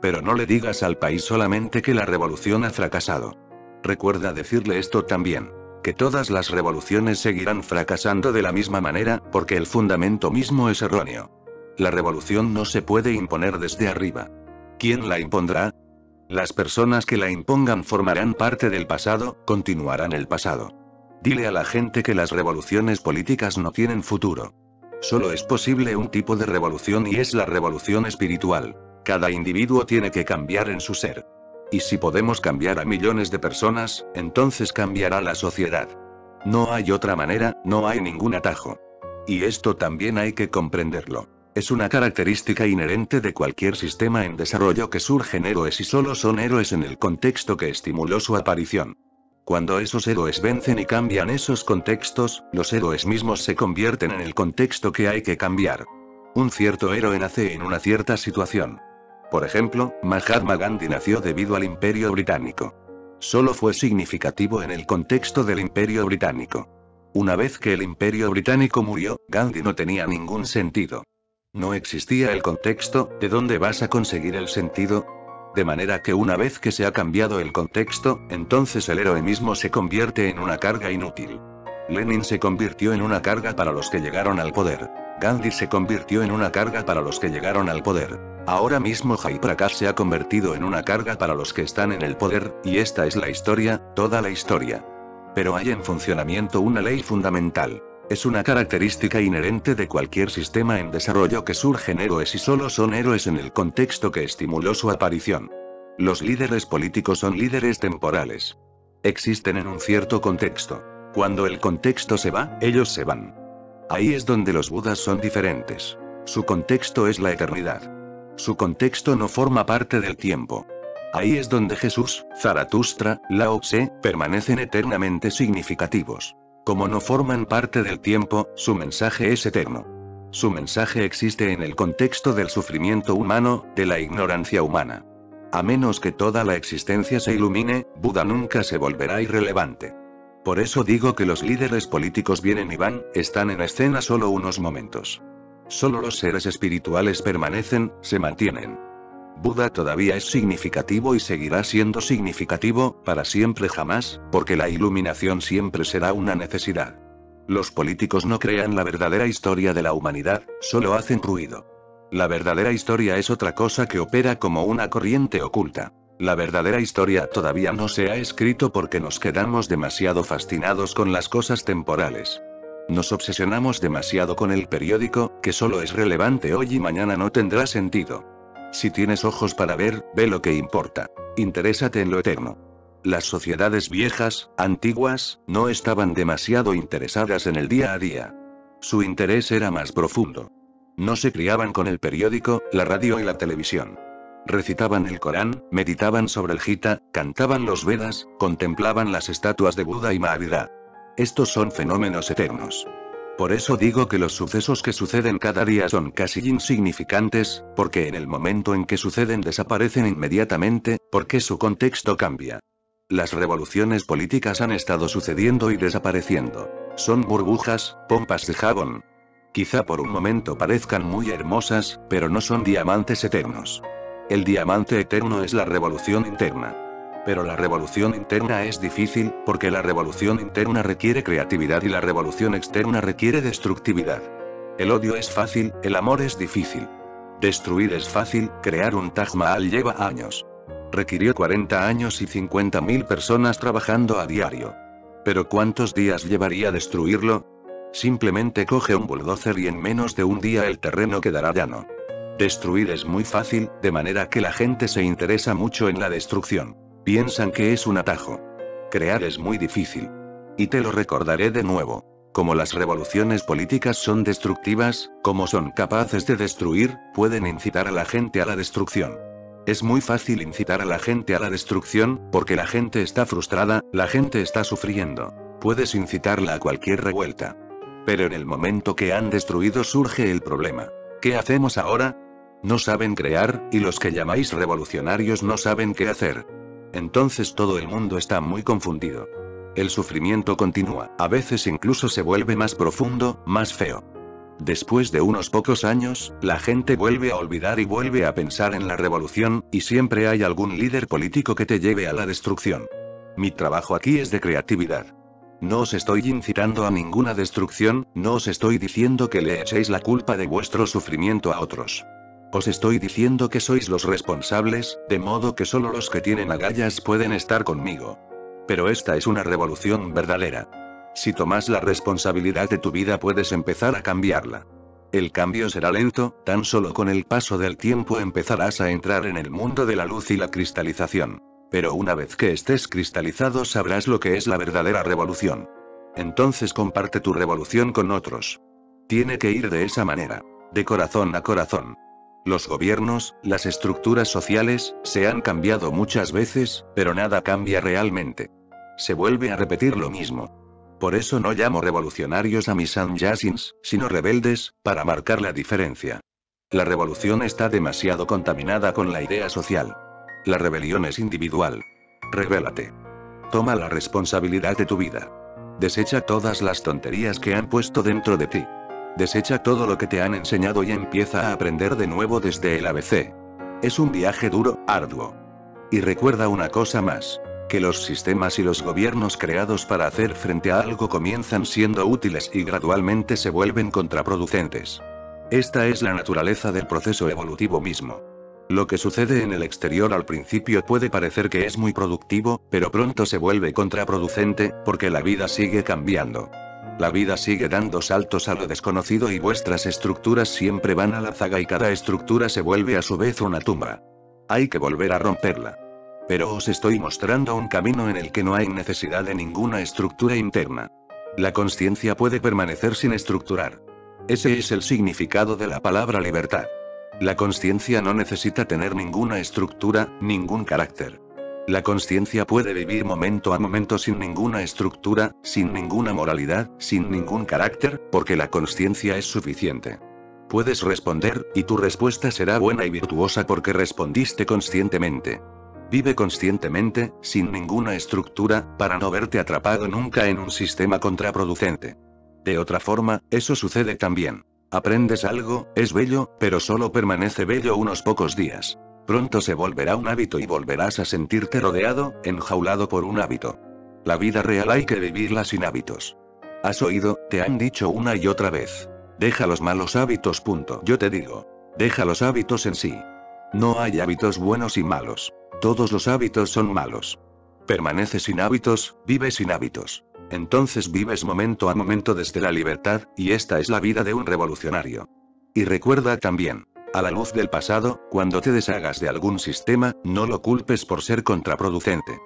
A: Pero no le digas al país solamente que la revolución ha fracasado. Recuerda decirle esto también, que todas las revoluciones seguirán fracasando de la misma manera, porque el fundamento mismo es erróneo. La revolución no se puede imponer desde arriba. ¿Quién la impondrá? Las personas que la impongan formarán parte del pasado, continuarán el pasado. Dile a la gente que las revoluciones políticas no tienen futuro. Solo es posible un tipo de revolución y es la revolución espiritual. Cada individuo tiene que cambiar en su ser. Y si podemos cambiar a millones de personas, entonces cambiará la sociedad. No hay otra manera, no hay ningún atajo. Y esto también hay que comprenderlo. Es una característica inherente de cualquier sistema en desarrollo que surgen héroes y solo son héroes en el contexto que estimuló su aparición. Cuando esos héroes vencen y cambian esos contextos, los héroes mismos se convierten en el contexto que hay que cambiar. Un cierto héroe nace en una cierta situación. Por ejemplo, Mahatma Gandhi nació debido al Imperio Británico. Solo fue significativo en el contexto del Imperio Británico. Una vez que el Imperio Británico murió, Gandhi no tenía ningún sentido. No existía el contexto, ¿de dónde vas a conseguir el sentido? De manera que una vez que se ha cambiado el contexto, entonces el héroe mismo se convierte en una carga inútil. Lenin se convirtió en una carga para los que llegaron al poder. Gandhi se convirtió en una carga para los que llegaron al poder. Ahora mismo Jai Prakash se ha convertido en una carga para los que están en el poder, y esta es la historia, toda la historia. Pero hay en funcionamiento una ley fundamental. Es una característica inherente de cualquier sistema en desarrollo que surgen héroes y solo son héroes en el contexto que estimuló su aparición. Los líderes políticos son líderes temporales. Existen en un cierto contexto. Cuando el contexto se va, ellos se van. Ahí es donde los budas son diferentes. Su contexto es la eternidad. Su contexto no forma parte del tiempo. Ahí es donde Jesús, Zaratustra, Lao Tse, permanecen eternamente significativos. Como no forman parte del tiempo, su mensaje es eterno. Su mensaje existe en el contexto del sufrimiento humano, de la ignorancia humana. A menos que toda la existencia se ilumine, Buda nunca se volverá irrelevante. Por eso digo que los líderes políticos vienen y van, están en escena solo unos momentos. Solo los seres espirituales permanecen, se mantienen. Buda todavía es significativo y seguirá siendo significativo, para siempre jamás, porque la iluminación siempre será una necesidad. Los políticos no crean la verdadera historia de la humanidad, solo hacen ruido. La verdadera historia es otra cosa que opera como una corriente oculta. La verdadera historia todavía no se ha escrito porque nos quedamos demasiado fascinados con las cosas temporales. Nos obsesionamos demasiado con el periódico, que solo es relevante hoy y mañana no tendrá sentido. Si tienes ojos para ver, ve lo que importa. Interésate en lo eterno. Las sociedades viejas, antiguas, no estaban demasiado interesadas en el día a día. Su interés era más profundo. No se criaban con el periódico, la radio y la televisión. Recitaban el Corán, meditaban sobre el Gita, cantaban los Vedas, contemplaban las estatuas de Buda y Mahavira. Estos son fenómenos eternos. Por eso digo que los sucesos que suceden cada día son casi insignificantes, porque en el momento en que suceden desaparecen inmediatamente, porque su contexto cambia. Las revoluciones políticas han estado sucediendo y desapareciendo. Son burbujas, pompas de jabón. Quizá por un momento parezcan muy hermosas, pero no son diamantes eternos. El diamante eterno es la revolución interna. Pero la revolución interna es difícil, porque la revolución interna requiere creatividad y la revolución externa requiere destructividad. El odio es fácil, el amor es difícil. Destruir es fácil, crear un Taj Mahal lleva años. Requirió 40 años y 50.000 personas trabajando a diario. ¿Pero cuántos días llevaría destruirlo? Simplemente coge un bulldozer y en menos de un día el terreno quedará llano. Destruir es muy fácil, de manera que la gente se interesa mucho en la destrucción. Piensan que es un atajo. Crear es muy difícil. Y te lo recordaré de nuevo. Como las revoluciones políticas son destructivas, como son capaces de destruir, pueden incitar a la gente a la destrucción. Es muy fácil incitar a la gente a la destrucción, porque la gente está frustrada, la gente está sufriendo. Puedes incitarla a cualquier revuelta. Pero en el momento que han destruido surge el problema. ¿Qué hacemos ahora? No saben crear, y los que llamáis revolucionarios no saben qué hacer. Entonces todo el mundo está muy confundido. El sufrimiento continúa, a veces incluso se vuelve más profundo, más feo. Después de unos pocos años, la gente vuelve a olvidar y vuelve a pensar en la revolución, y siempre hay algún líder político que te lleve a la destrucción. Mi trabajo aquí es de creatividad. No os estoy incitando a ninguna destrucción, no os estoy diciendo que le echéis la culpa de vuestro sufrimiento a otros. Os estoy diciendo que sois los responsables, de modo que solo los que tienen agallas pueden estar conmigo. Pero esta es una revolución verdadera. Si tomas la responsabilidad de tu vida puedes empezar a cambiarla. El cambio será lento, tan solo con el paso del tiempo empezarás a entrar en el mundo de la luz y la cristalización. Pero una vez que estés cristalizado sabrás lo que es la verdadera revolución. Entonces comparte tu revolución con otros. Tiene que ir de esa manera. De corazón a corazón. Los gobiernos, las estructuras sociales, se han cambiado muchas veces, pero nada cambia realmente. Se vuelve a repetir lo mismo. Por eso no llamo revolucionarios a mis sannyasins, sino rebeldes, para marcar la diferencia. La revolución está demasiado contaminada con la idea social. La rebelión es individual. Rebélate. Toma la responsabilidad de tu vida. Desecha todas las tonterías que han puesto dentro de ti. Desecha todo lo que te han enseñado y empieza a aprender de nuevo desde el ABC. Es un viaje duro, arduo. Y recuerda una cosa más. Que los sistemas y los gobiernos creados para hacer frente a algo comienzan siendo útiles y gradualmente se vuelven contraproducentes. Esta es la naturaleza del proceso evolutivo mismo. Lo que sucede en el exterior al principio puede parecer que es muy productivo, pero pronto se vuelve contraproducente, porque la vida sigue cambiando. La vida sigue dando saltos a lo desconocido y vuestras estructuras siempre van a la zaga y cada estructura se vuelve a su vez una tumba. Hay que volver a romperla. Pero os estoy mostrando un camino en el que no hay necesidad de ninguna estructura interna. La consciencia puede permanecer sin estructurar. Ese es el significado de la palabra libertad. La consciencia no necesita tener ninguna estructura, ningún carácter. La consciencia puede vivir momento a momento sin ninguna estructura, sin ninguna moralidad, sin ningún carácter, porque la consciencia es suficiente. Puedes responder, y tu respuesta será buena y virtuosa porque respondiste conscientemente. Vive conscientemente, sin ninguna estructura, para no verte atrapado nunca en un sistema contraproducente. De otra forma, eso sucede también. Aprendes algo, es bello, pero solo permanece bello unos pocos días. Pronto se volverá un hábito y volverás a sentirte rodeado, enjaulado por un hábito. La vida real hay que vivirla sin hábitos. ¿Has oído? Te han dicho una y otra vez. Deja los malos hábitos. Yo te digo. Deja los hábitos en sí. No hay hábitos buenos y malos. Todos los hábitos son malos. Permanece sin hábitos, vive sin hábitos. Entonces vives momento a momento desde la libertad, y esta es la vida de un revolucionario. Y recuerda también, a la luz del pasado, cuando te deshagas de algún sistema, no lo culpes por ser contraproducente.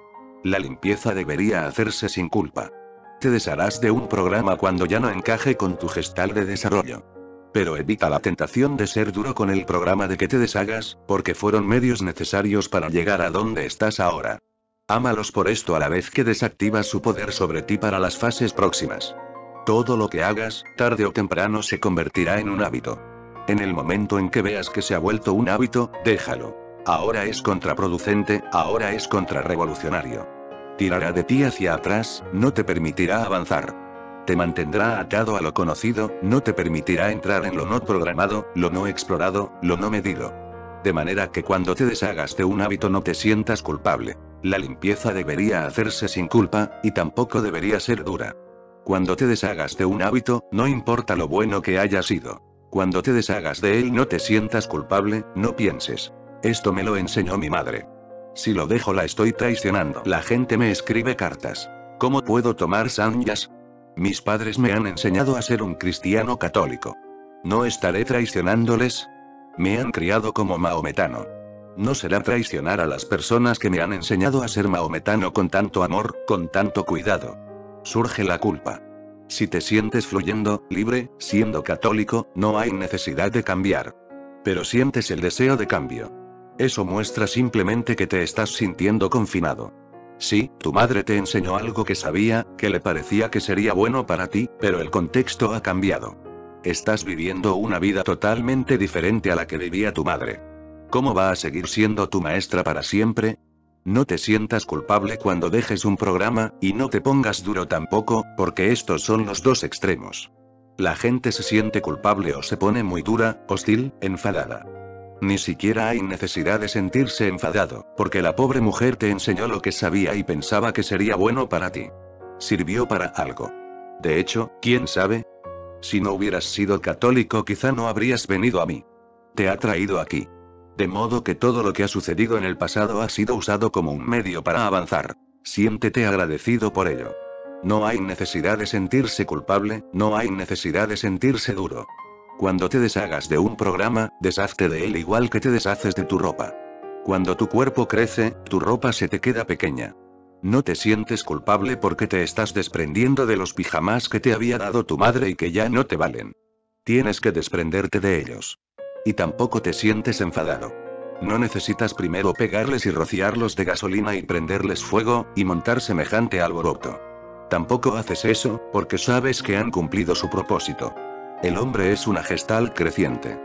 A: La limpieza debería hacerse sin culpa. Te desharás de un programa cuando ya no encaje con tu gestal de desarrollo. Pero evita la tentación de ser duro con el programa de que te deshagas, porque fueron medios necesarios para llegar a donde estás ahora. Ámalos por esto a la vez que desactivas su poder sobre ti para las fases próximas. Todo lo que hagas, tarde o temprano se convertirá en un hábito. En el momento en que veas que se ha vuelto un hábito, déjalo. Ahora es contraproducente, ahora es contrarrevolucionario. Tirará de ti hacia atrás, no te permitirá avanzar. Te mantendrá atado a lo conocido, no te permitirá entrar en lo no programado, lo no explorado, lo no medido. De manera que cuando te deshagas de un hábito no te sientas culpable. La limpieza debería hacerse sin culpa, y tampoco debería ser dura. Cuando te deshagas de un hábito, no importa lo bueno que haya sido. Cuando te deshagas de él no te sientas culpable, no pienses. Esto me lo enseñó mi madre. Si lo dejo la estoy traicionando. La gente me escribe cartas. ¿Cómo puedo tomar sannyas? Mis padres me han enseñado a ser un cristiano católico. ¿No estaré traicionándoles? Me han criado como mahometano. No será traicionar a las personas que me han enseñado a ser mahometano con tanto amor, con tanto cuidado. Surge la culpa. Si te sientes fluyendo, libre, siendo católico, no hay necesidad de cambiar. Pero sientes el deseo de cambio. Eso muestra simplemente que te estás sintiendo confinado. Sí, tu madre te enseñó algo que sabía, que le parecía que sería bueno para ti, pero el contexto ha cambiado. Estás viviendo una vida totalmente diferente a la que vivía tu madre. ¿Cómo va a seguir siendo tu maestra para siempre? No te sientas culpable cuando dejes un programa, y no te pongas duro tampoco, porque estos son los dos extremos. La gente se siente culpable o se pone muy dura, hostil, enfadada. Ni siquiera hay necesidad de sentirse enfadado, porque la pobre mujer te enseñó lo que sabía y pensaba que sería bueno para ti. Sirvió para algo. De hecho, ¿quién sabe? Si no hubieras sido católico, quizá no habrías venido a mí. Te ha traído aquí. De modo que todo lo que ha sucedido en el pasado ha sido usado como un medio para avanzar. Siéntete agradecido por ello. No hay necesidad de sentirse culpable, no hay necesidad de sentirse duro. Cuando te deshagas de un programa, deshazte de él igual que te deshaces de tu ropa. Cuando tu cuerpo crece, tu ropa se te queda pequeña. No te sientes culpable porque te estás desprendiendo de los pijamas que te había dado tu madre y que ya no te valen. Tienes que desprenderte de ellos. Y tampoco te sientes enfadado. No necesitas primero pegarles y rociarlos de gasolina y prenderles fuego, y montar semejante alboroto. Tampoco haces eso, porque sabes que han cumplido su propósito. El hombre es una gestal creciente.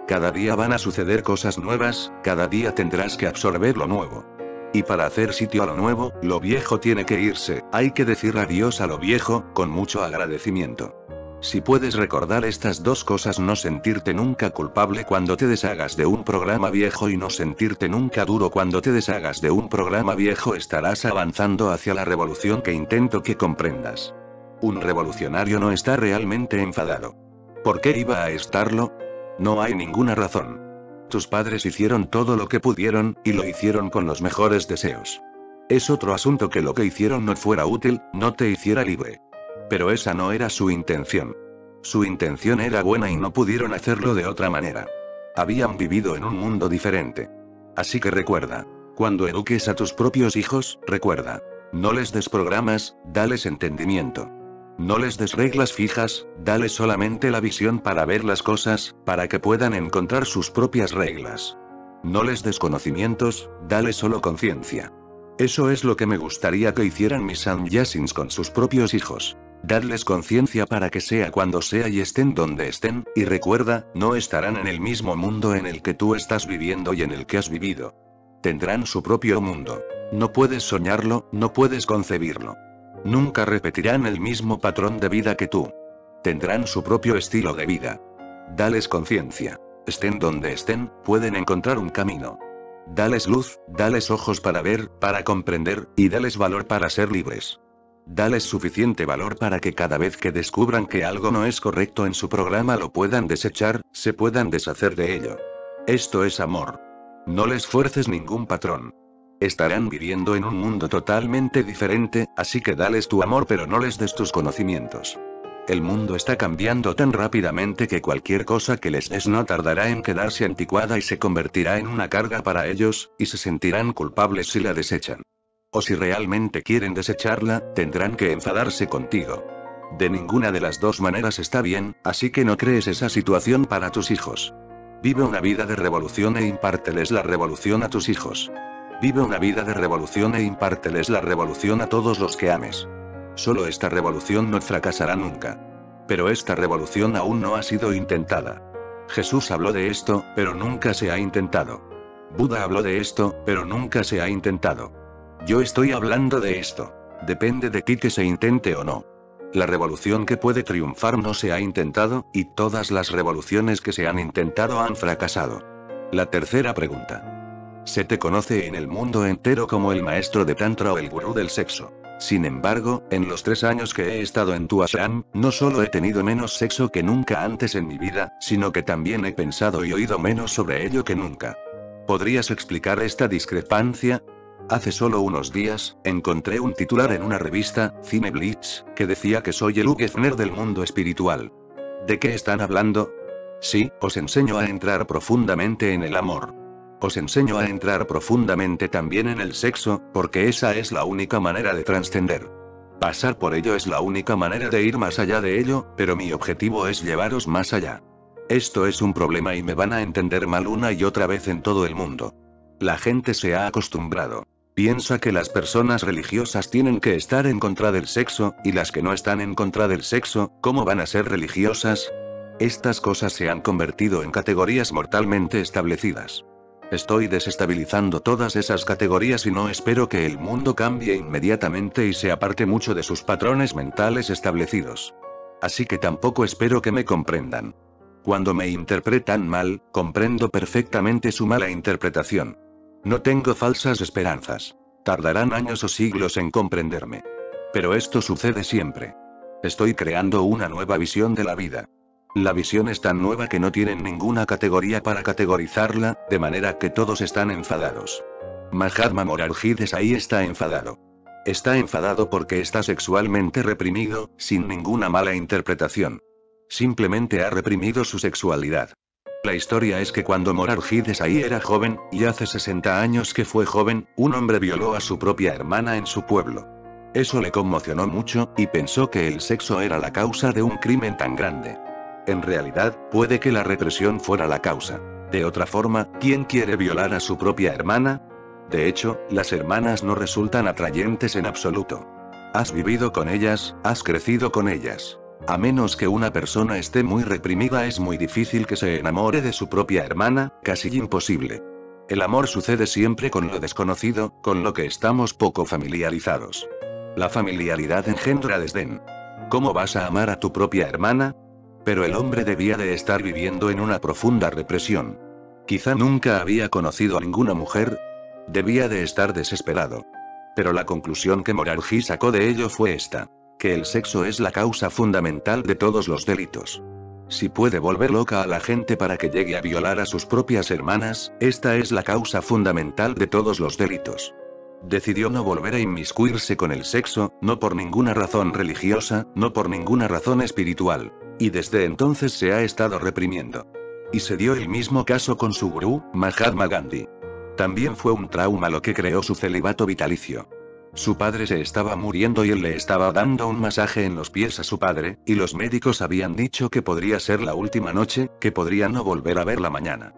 A: Cada día van a suceder cosas nuevas, cada día tendrás que absorber lo nuevo. Y para hacer sitio a lo nuevo, lo viejo tiene que irse, hay que decir adiós a lo viejo, con mucho agradecimiento. Si puedes recordar estas dos cosas, no sentirte nunca culpable cuando te deshagas de un programa viejo y no sentirte nunca duro cuando te deshagas de un programa viejo, estarás avanzando hacia la revolución que intento que comprendas. Un revolucionario no está realmente enfadado. ¿Por qué iba a estarlo? No hay ninguna razón. Tus padres hicieron todo lo que pudieron, y lo hicieron con los mejores deseos. Es otro asunto que lo que hicieron no fuera útil, no te hiciera libre. Pero esa no era su intención. Su intención era buena y no pudieron hacerlo de otra manera. Habían vivido en un mundo diferente. Así que recuerda. Cuando eduques a tus propios hijos, recuerda. No les des programas, dales entendimiento. No les des reglas fijas, dales solamente la visión para ver las cosas, para que puedan encontrar sus propias reglas. No les des conocimientos, dales solo conciencia. Eso es lo que me gustaría que hicieran mis sannyasins con sus propios hijos. Dadles conciencia para que sea cuando sea y estén donde estén, y recuerda, no estarán en el mismo mundo en el que tú estás viviendo y en el que has vivido. Tendrán su propio mundo. No puedes soñarlo, no puedes concebirlo. Nunca repetirán el mismo patrón de vida que tú. Tendrán su propio estilo de vida. Dales conciencia. Estén donde estén, pueden encontrar un camino. Dales luz, dales ojos para ver, para comprender, y dales valor para ser libres. Dales suficiente valor para que cada vez que descubran que algo no es correcto en su programa lo puedan desechar, se puedan deshacer de ello. Esto es amor. No les fuerces ningún patrón. Estarán viviendo en un mundo totalmente diferente, así que dales tu amor pero no les des tus conocimientos. El mundo está cambiando tan rápidamente que cualquier cosa que les des no tardará en quedarse anticuada y se convertirá en una carga para ellos, y se sentirán culpables si la desechan. O si realmente quieren desecharla, tendrán que enfadarse contigo. De ninguna de las dos maneras está bien, así que no crees esa situación para tus hijos. Vive una vida de revolución e impárteles la revolución a tus hijos. Vive una vida de revolución e impárteles la revolución a todos los que ames. Solo esta revolución no fracasará nunca. Pero esta revolución aún no ha sido intentada. Jesús habló de esto, pero nunca se ha intentado. Buda habló de esto, pero nunca se ha intentado. Yo estoy hablando de esto. Depende de ti que se intente o no. La revolución que puede triunfar no se ha intentado, y todas las revoluciones que se han intentado han fracasado. La tercera pregunta. Se te conoce en el mundo entero como el maestro de Tantra o el gurú del sexo. Sin embargo, en los 3 años que he estado en tu ashram, no solo he tenido menos sexo que nunca antes en mi vida, sino que también he pensado y oído menos sobre ello que nunca. ¿Podrías explicar esta discrepancia? Hace solo unos días, encontré un titular en una revista, Cine Blitz, que decía que soy el Hugh Hefner del mundo espiritual. ¿De qué están hablando? Sí, os enseño a entrar profundamente en el amor. Os enseño a entrar profundamente también en el sexo, porque esa es la única manera de trascender. Pasar por ello es la única manera de ir más allá de ello, pero mi objetivo es llevaros más allá. Esto es un problema y me van a entender mal una y otra vez en todo el mundo. La gente se ha acostumbrado. Piensa que las personas religiosas tienen que estar en contra del sexo, y las que no están en contra del sexo, ¿cómo van a ser religiosas? Estas cosas se han convertido en categorías mortalmente establecidas. Estoy desestabilizando todas esas categorías y no espero que el mundo cambie inmediatamente y se aparte mucho de sus patrones mentales establecidos. Así que tampoco espero que me comprendan. Cuando me interpretan mal, comprendo perfectamente su mala interpretación. No tengo falsas esperanzas. Tardarán años o siglos en comprenderme. Pero esto sucede siempre. Estoy creando una nueva visión de la vida. La visión es tan nueva que no tienen ninguna categoría para categorizarla, de manera que todos están enfadados. Mahatma Morarji Desai está enfadado. Está enfadado porque está sexualmente reprimido, sin ninguna mala interpretación. Simplemente ha reprimido su sexualidad. La historia es que cuando Morarji Desai era joven, y hace 60 años que fue joven, un hombre violó a su propia hermana en su pueblo. Eso le conmocionó mucho, y pensó que el sexo era la causa de un crimen tan grande. En realidad, puede que la represión fuera la causa. De otra forma, ¿quién quiere violar a su propia hermana? De hecho, las hermanas no resultan atrayentes en absoluto. Has vivido con ellas, has crecido con ellas. A menos que una persona esté muy reprimida, es muy difícil que se enamore de su propia hermana, casi imposible. El amor sucede siempre con lo desconocido, con lo que estamos poco familiarizados. La familiaridad engendra desdén. ¿Cómo vas a amar a tu propia hermana? Pero el hombre debía de estar viviendo en una profunda represión. Quizá nunca había conocido a ninguna mujer. Debía de estar desesperado. Pero la conclusión que Morarji sacó de ello fue esta: que el sexo es la causa fundamental de todos los delitos. Si puede volver loca a la gente para que llegue a violar a sus propias hermanas, esta es la causa fundamental de todos los delitos. Decidió no volver a inmiscuirse con el sexo, no por ninguna razón religiosa, no por ninguna razón espiritual. Y desde entonces se ha estado reprimiendo. Y se dio el mismo caso con su gurú, Mahatma Gandhi. También fue un trauma lo que creó su celibato vitalicio. Su padre se estaba muriendo y él le estaba dando un masaje en los pies a su padre, y los médicos habían dicho que podría ser la última noche, que podría no volver a verla mañana.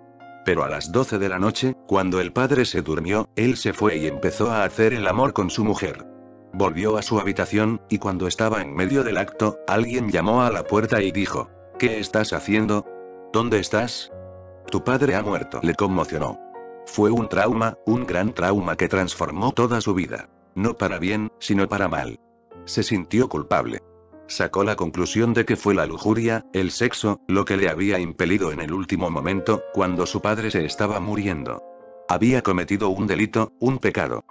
A: Pero a las 12 de la noche, cuando el padre se durmió, él se fue y empezó a hacer el amor con su mujer. Volvió a su habitación, y cuando estaba en medio del acto, alguien llamó a la puerta y dijo: ¿Qué estás haciendo? ¿Dónde estás? Tu padre ha muerto. Le conmocionó. Fue un trauma, un gran trauma que transformó toda su vida. No para bien, sino para mal. Se sintió culpable. Sacó la conclusión de que fue la lujuria, el sexo, lo que le había impelido en el último momento, cuando su padre se estaba muriendo. Había cometido un delito, un pecado.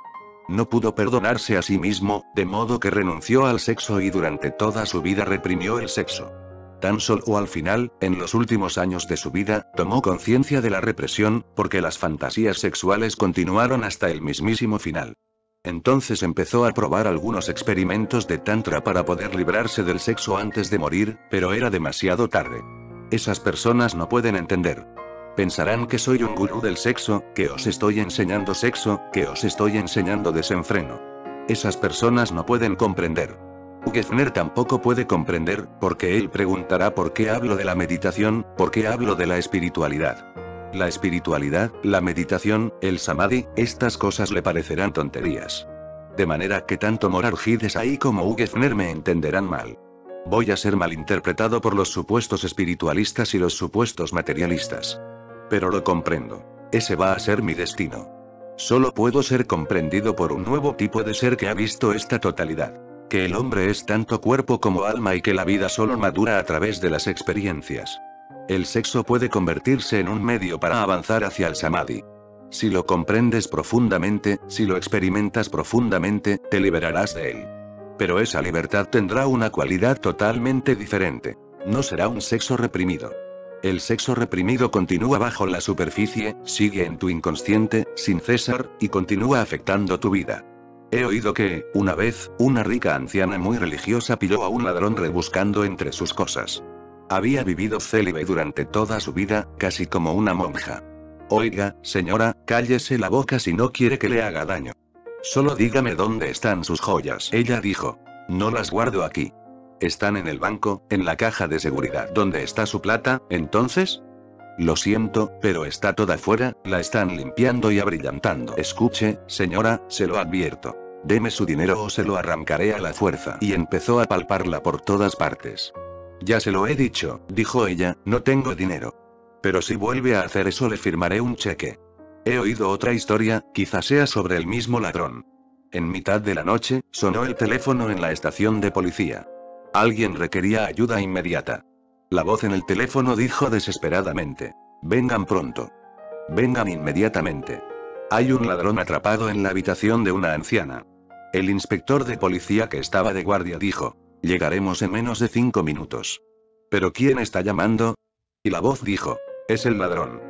A: No pudo perdonarse a sí mismo, de modo que renunció al sexo y durante toda su vida reprimió el sexo. Tan solo al final, en los últimos años de su vida, tomó conciencia de la represión, porque las fantasías sexuales continuaron hasta el mismísimo final. Entonces empezó a probar algunos experimentos de tantra para poder librarse del sexo antes de morir, pero era demasiado tarde. Esas personas no pueden entender. Pensarán que soy un gurú del sexo, que os estoy enseñando sexo, que os estoy enseñando desenfreno. Esas personas no pueden comprender. Gefner tampoco puede comprender, porque él preguntará por qué hablo de la meditación, por qué hablo de la espiritualidad. La espiritualidad, la meditación, el samadhi, estas cosas le parecerán tonterías. De manera que tanto Morarji Desai como Gefner me entenderán mal. Voy a ser malinterpretado por los supuestos espiritualistas y los supuestos materialistas. Pero lo comprendo. Ese va a ser mi destino. Solo puedo ser comprendido por un nuevo tipo de ser que ha visto esta totalidad. Que el hombre es tanto cuerpo como alma y que la vida solo madura a través de las experiencias. El sexo puede convertirse en un medio para avanzar hacia el samadhi. Si lo comprendes profundamente, si lo experimentas profundamente, te liberarás de él. Pero esa libertad tendrá una cualidad totalmente diferente. No será un sexo reprimido. El sexo reprimido continúa bajo la superficie, sigue en tu inconsciente, sin cesar, y continúa afectando tu vida. He oído que, una vez, una rica anciana muy religiosa pilló a un ladrón rebuscando entre sus cosas. Había vivido célibe durante toda su vida, casi como una monja. Oiga, señora, cállese la boca si no quiere que le haga daño. Solo dígame dónde están sus joyas. Ella dijo: no las guardo aquí. Están en el banco, en la caja de seguridad. ¿Dónde está su plata, entonces? Lo siento, pero está toda fuera, la están limpiando y abrillantando. Escuche, señora, se lo advierto. Deme su dinero o se lo arrancaré a la fuerza. Y empezó a palparla por todas partes. Ya se lo he dicho, dijo ella, no tengo dinero. Pero si vuelve a hacer eso le firmaré un cheque. He oído otra historia, quizás sea sobre el mismo ladrón. En mitad de la noche, sonó el teléfono en la estación de policía. Alguien requería ayuda inmediata. La voz en el teléfono dijo desesperadamente: vengan pronto. Vengan inmediatamente. Hay un ladrón atrapado en la habitación de una anciana. El inspector de policía que estaba de guardia dijo: llegaremos en menos de 5 minutos. ¿Pero quién está llamando? Y la voz dijo: es el ladrón.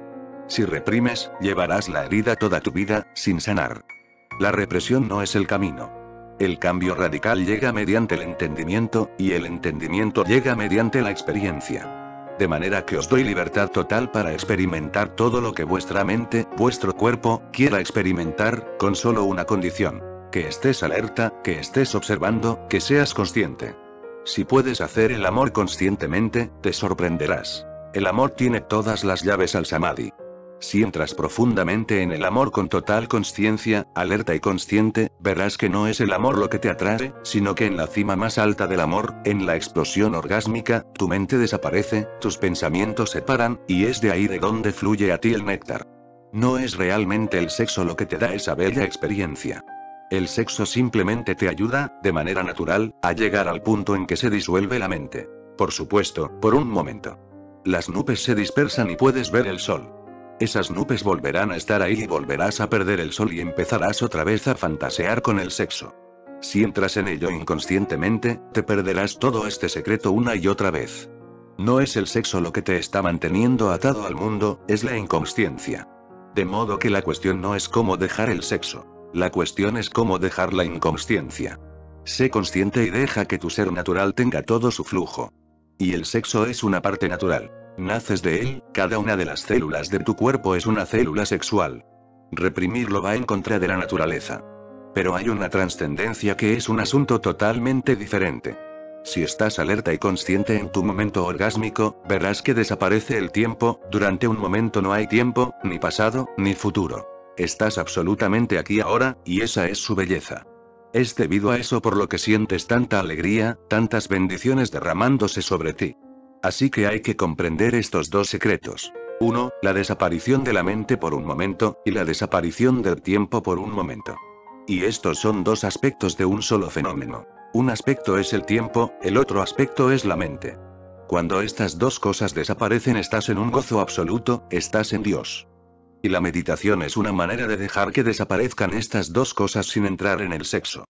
A: Si reprimes, llevarás la herida toda tu vida, sin sanar. La represión no es el camino. El cambio radical llega mediante el entendimiento, y el entendimiento llega mediante la experiencia. De manera que os doy libertad total para experimentar todo lo que vuestra mente, vuestro cuerpo, quiera experimentar, con solo una condición: que estés alerta, que estés observando, que seas consciente. Si puedes hacer el amor conscientemente, te sorprenderás. El amor tiene todas las llaves al samadhi. Si entras profundamente en el amor con total consciencia, alerta y consciente, verás que no es el amor lo que te atrae, sino que en la cima más alta del amor, en la explosión orgásmica, tu mente desaparece, tus pensamientos se paran, y es de ahí de donde fluye a ti el néctar. No es realmente el sexo lo que te da esa bella experiencia. El sexo simplemente te ayuda, de manera natural, a llegar al punto en que se disuelve la mente. Por supuesto, por un momento. Las nubes se dispersan y puedes ver el sol. Esas nubes volverán a estar ahí y volverás a perder el sol y empezarás otra vez a fantasear con el sexo. Si entras en ello inconscientemente, te perderás todo este secreto una y otra vez. No es el sexo lo que te está manteniendo atado al mundo, es la inconsciencia. De modo que la cuestión no es cómo dejar el sexo. La cuestión es cómo dejar la inconsciencia. Sé consciente y deja que tu ser natural tenga todo su flujo. Y el sexo es una parte natural. Naces de él, cada una de las células de tu cuerpo es una célula sexual. Reprimirlo va en contra de la naturaleza. Pero hay una trascendencia que es un asunto totalmente diferente. Si estás alerta y consciente en tu momento orgásmico, verás que desaparece el tiempo, durante un momento no hay tiempo, ni pasado, ni futuro. Estás absolutamente aquí ahora, y esa es su belleza. Es debido a eso por lo que sientes tanta alegría, tantas bendiciones derramándose sobre ti. Así que hay que comprender estos dos secretos. 1. La desaparición de la mente por un momento, y la desaparición del tiempo por un momento. Y estos son dos aspectos de un solo fenómeno. Un aspecto es el tiempo, el otro aspecto es la mente. Cuando estas dos cosas desaparecen estás en un gozo absoluto, estás en Dios. Y la meditación es una manera de dejar que desaparezcan estas dos cosas sin entrar en el sexo.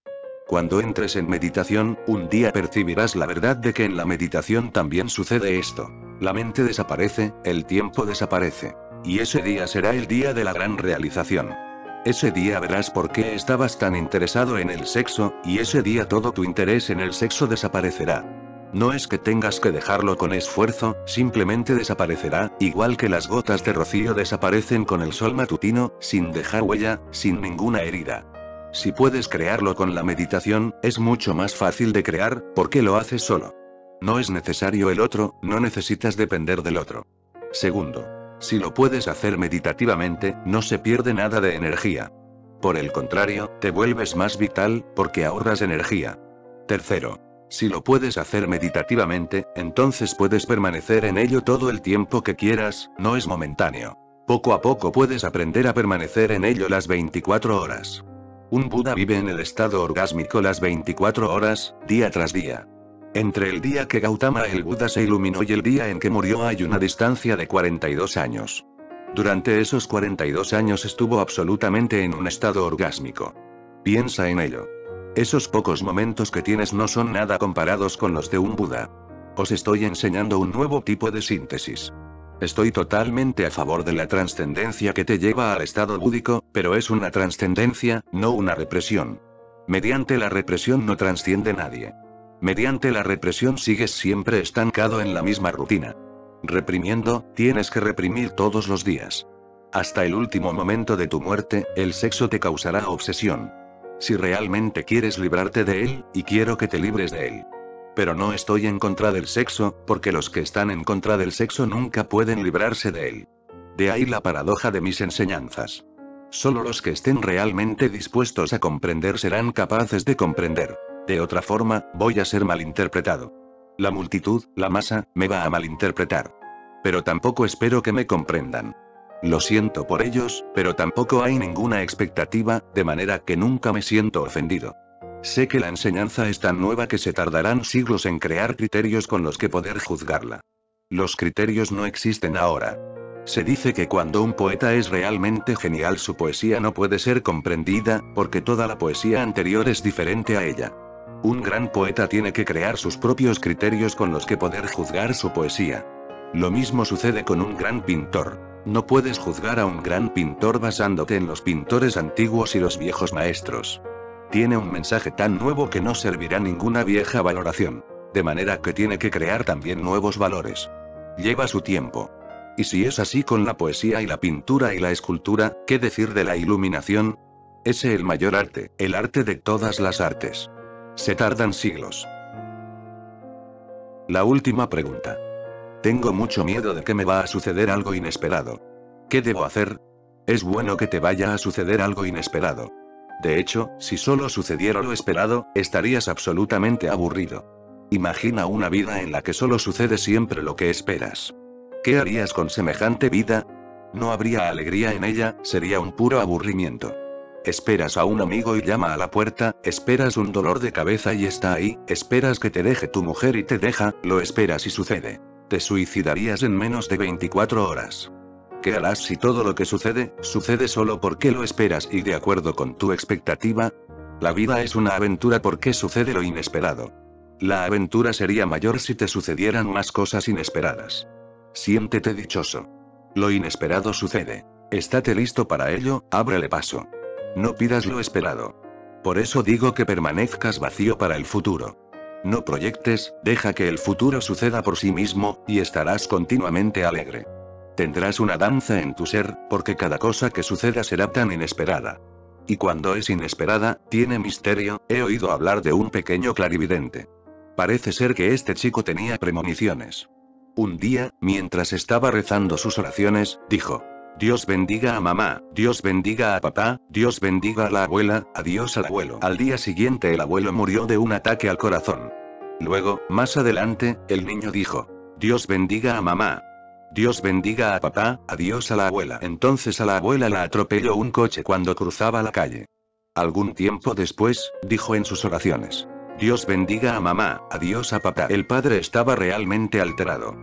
A: Cuando entres en meditación, un día percibirás la verdad de que en la meditación también sucede esto. La mente desaparece, el tiempo desaparece. Y ese día será el día de la gran realización. Ese día verás por qué estabas tan interesado en el sexo, y ese día todo tu interés en el sexo desaparecerá. No es que tengas que dejarlo con esfuerzo, simplemente desaparecerá, igual que las gotas de rocío desaparecen con el sol matutino, sin dejar huella, sin ninguna herida. Si puedes crearlo con la meditación, es mucho más fácil de crear, porque lo haces solo. No es necesario el otro, no necesitas depender del otro. Segundo, si lo puedes hacer meditativamente, no se pierde nada de energía. Por el contrario, te vuelves más vital, porque ahorras energía. Tercero, si lo puedes hacer meditativamente, entonces puedes permanecer en ello todo el tiempo que quieras, no es momentáneo. Poco a poco puedes aprender a permanecer en ello las 24 horas. Un Buda vive en el estado orgásmico las 24 horas, día tras día. Entre el día que Gautama el Buda se iluminó y el día en que murió hay una distancia de 42 años. Durante esos 42 años estuvo absolutamente en un estado orgásmico. Piensa en ello. Esos pocos momentos que tienes no son nada comparados con los de un Buda. Os estoy enseñando un nuevo tipo de síntesis. Estoy totalmente a favor de la trascendencia que te lleva al estado búdico, pero es una trascendencia, no una represión. Mediante la represión no trasciende nadie. Mediante la represión sigues siempre estancado en la misma rutina. Reprimiendo, tienes que reprimir todos los días. Hasta el último momento de tu muerte, el sexo te causará obsesión. Si realmente quieres librarte de él, y quiero que te libres de él. Pero no estoy en contra del sexo, porque los que están en contra del sexo nunca pueden librarse de él. De ahí la paradoja de mis enseñanzas. Solo los que estén realmente dispuestos a comprender serán capaces de comprender. De otra forma, voy a ser malinterpretado. La multitud, la masa, me va a malinterpretar. Pero tampoco espero que me comprendan. Lo siento por ellos, pero tampoco hay ninguna expectativa, de manera que nunca me siento ofendido. Sé que la enseñanza es tan nueva que se tardarán siglos en crear criterios con los que poder juzgarla. Los criterios no existen ahora. Se dice que cuando un poeta es realmente genial su poesía no puede ser comprendida, porque toda la poesía anterior es diferente a ella. Un gran poeta tiene que crear sus propios criterios con los que poder juzgar su poesía. Lo mismo sucede con un gran pintor. No puedes juzgar a un gran pintor basándote en los pintores antiguos y los viejos maestros. Tiene un mensaje tan nuevo que no servirá ninguna vieja valoración. De manera que tiene que crear también nuevos valores. Lleva su tiempo. Y si es así con la poesía y la pintura y la escultura, ¿qué decir de la iluminación? Es el mayor arte, el arte de todas las artes. Se tardan siglos. La última pregunta. Tengo mucho miedo de que me va a suceder algo inesperado. ¿Qué debo hacer? Es bueno que te vaya a suceder algo inesperado. De hecho, si solo sucediera lo esperado, estarías absolutamente aburrido. Imagina una vida en la que solo sucede siempre lo que esperas. ¿Qué harías con semejante vida? No habría alegría en ella, sería un puro aburrimiento. Esperas a un amigo y llama a la puerta, esperas un dolor de cabeza y está ahí, esperas que te deje tu mujer y te deja, lo esperas y sucede. Te suicidarías en menos de 24 horas. ¿Qué harás si todo lo que sucede solo porque lo esperas y de acuerdo con tu expectativa? La vida es una aventura porque sucede lo inesperado. La aventura sería mayor si te sucedieran más cosas inesperadas. Siéntete dichoso. Lo inesperado sucede. Estate listo para ello, ábrele paso. No pidas lo esperado. Por eso digo que permanezcas vacío para el futuro. No proyectes, deja que el futuro suceda por sí mismo, y estarás continuamente alegre. Tendrás una danza en tu ser, porque cada cosa que suceda será tan inesperada. Y cuando es inesperada, tiene misterio. He oído hablar de un pequeño clarividente. Parece ser que este chico tenía premoniciones. Un día, mientras estaba rezando sus oraciones, dijo: Dios bendiga a mamá, Dios bendiga a papá, Dios bendiga a la abuela, adiós al abuelo. Al día siguiente el abuelo murió de un ataque al corazón. Luego, más adelante, el niño dijo: Dios bendiga a mamá, Dios bendiga a papá, adiós a la abuela. Entonces a la abuela la atropelló un coche cuando cruzaba la calle. Algún tiempo después, dijo en sus oraciones: Dios bendiga a mamá, adiós a papá. El padre estaba realmente alterado.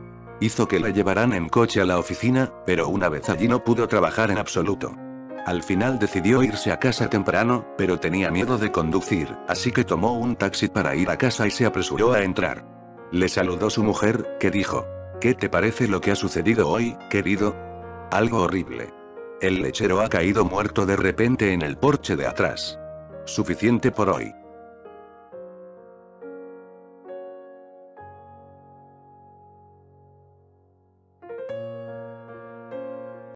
A: Hizo que la llevaran en coche a la oficina, pero una vez allí no pudo trabajar en absoluto. Al final decidió irse a casa temprano, pero tenía miedo de conducir, así que tomó un taxi para ir a casa y se apresuró a entrar. Le saludó su mujer, que dijo: ¿Qué te parece lo que ha sucedido hoy, querido? Algo horrible. El lechero ha caído muerto de repente en el porche de atrás. Suficiente por hoy.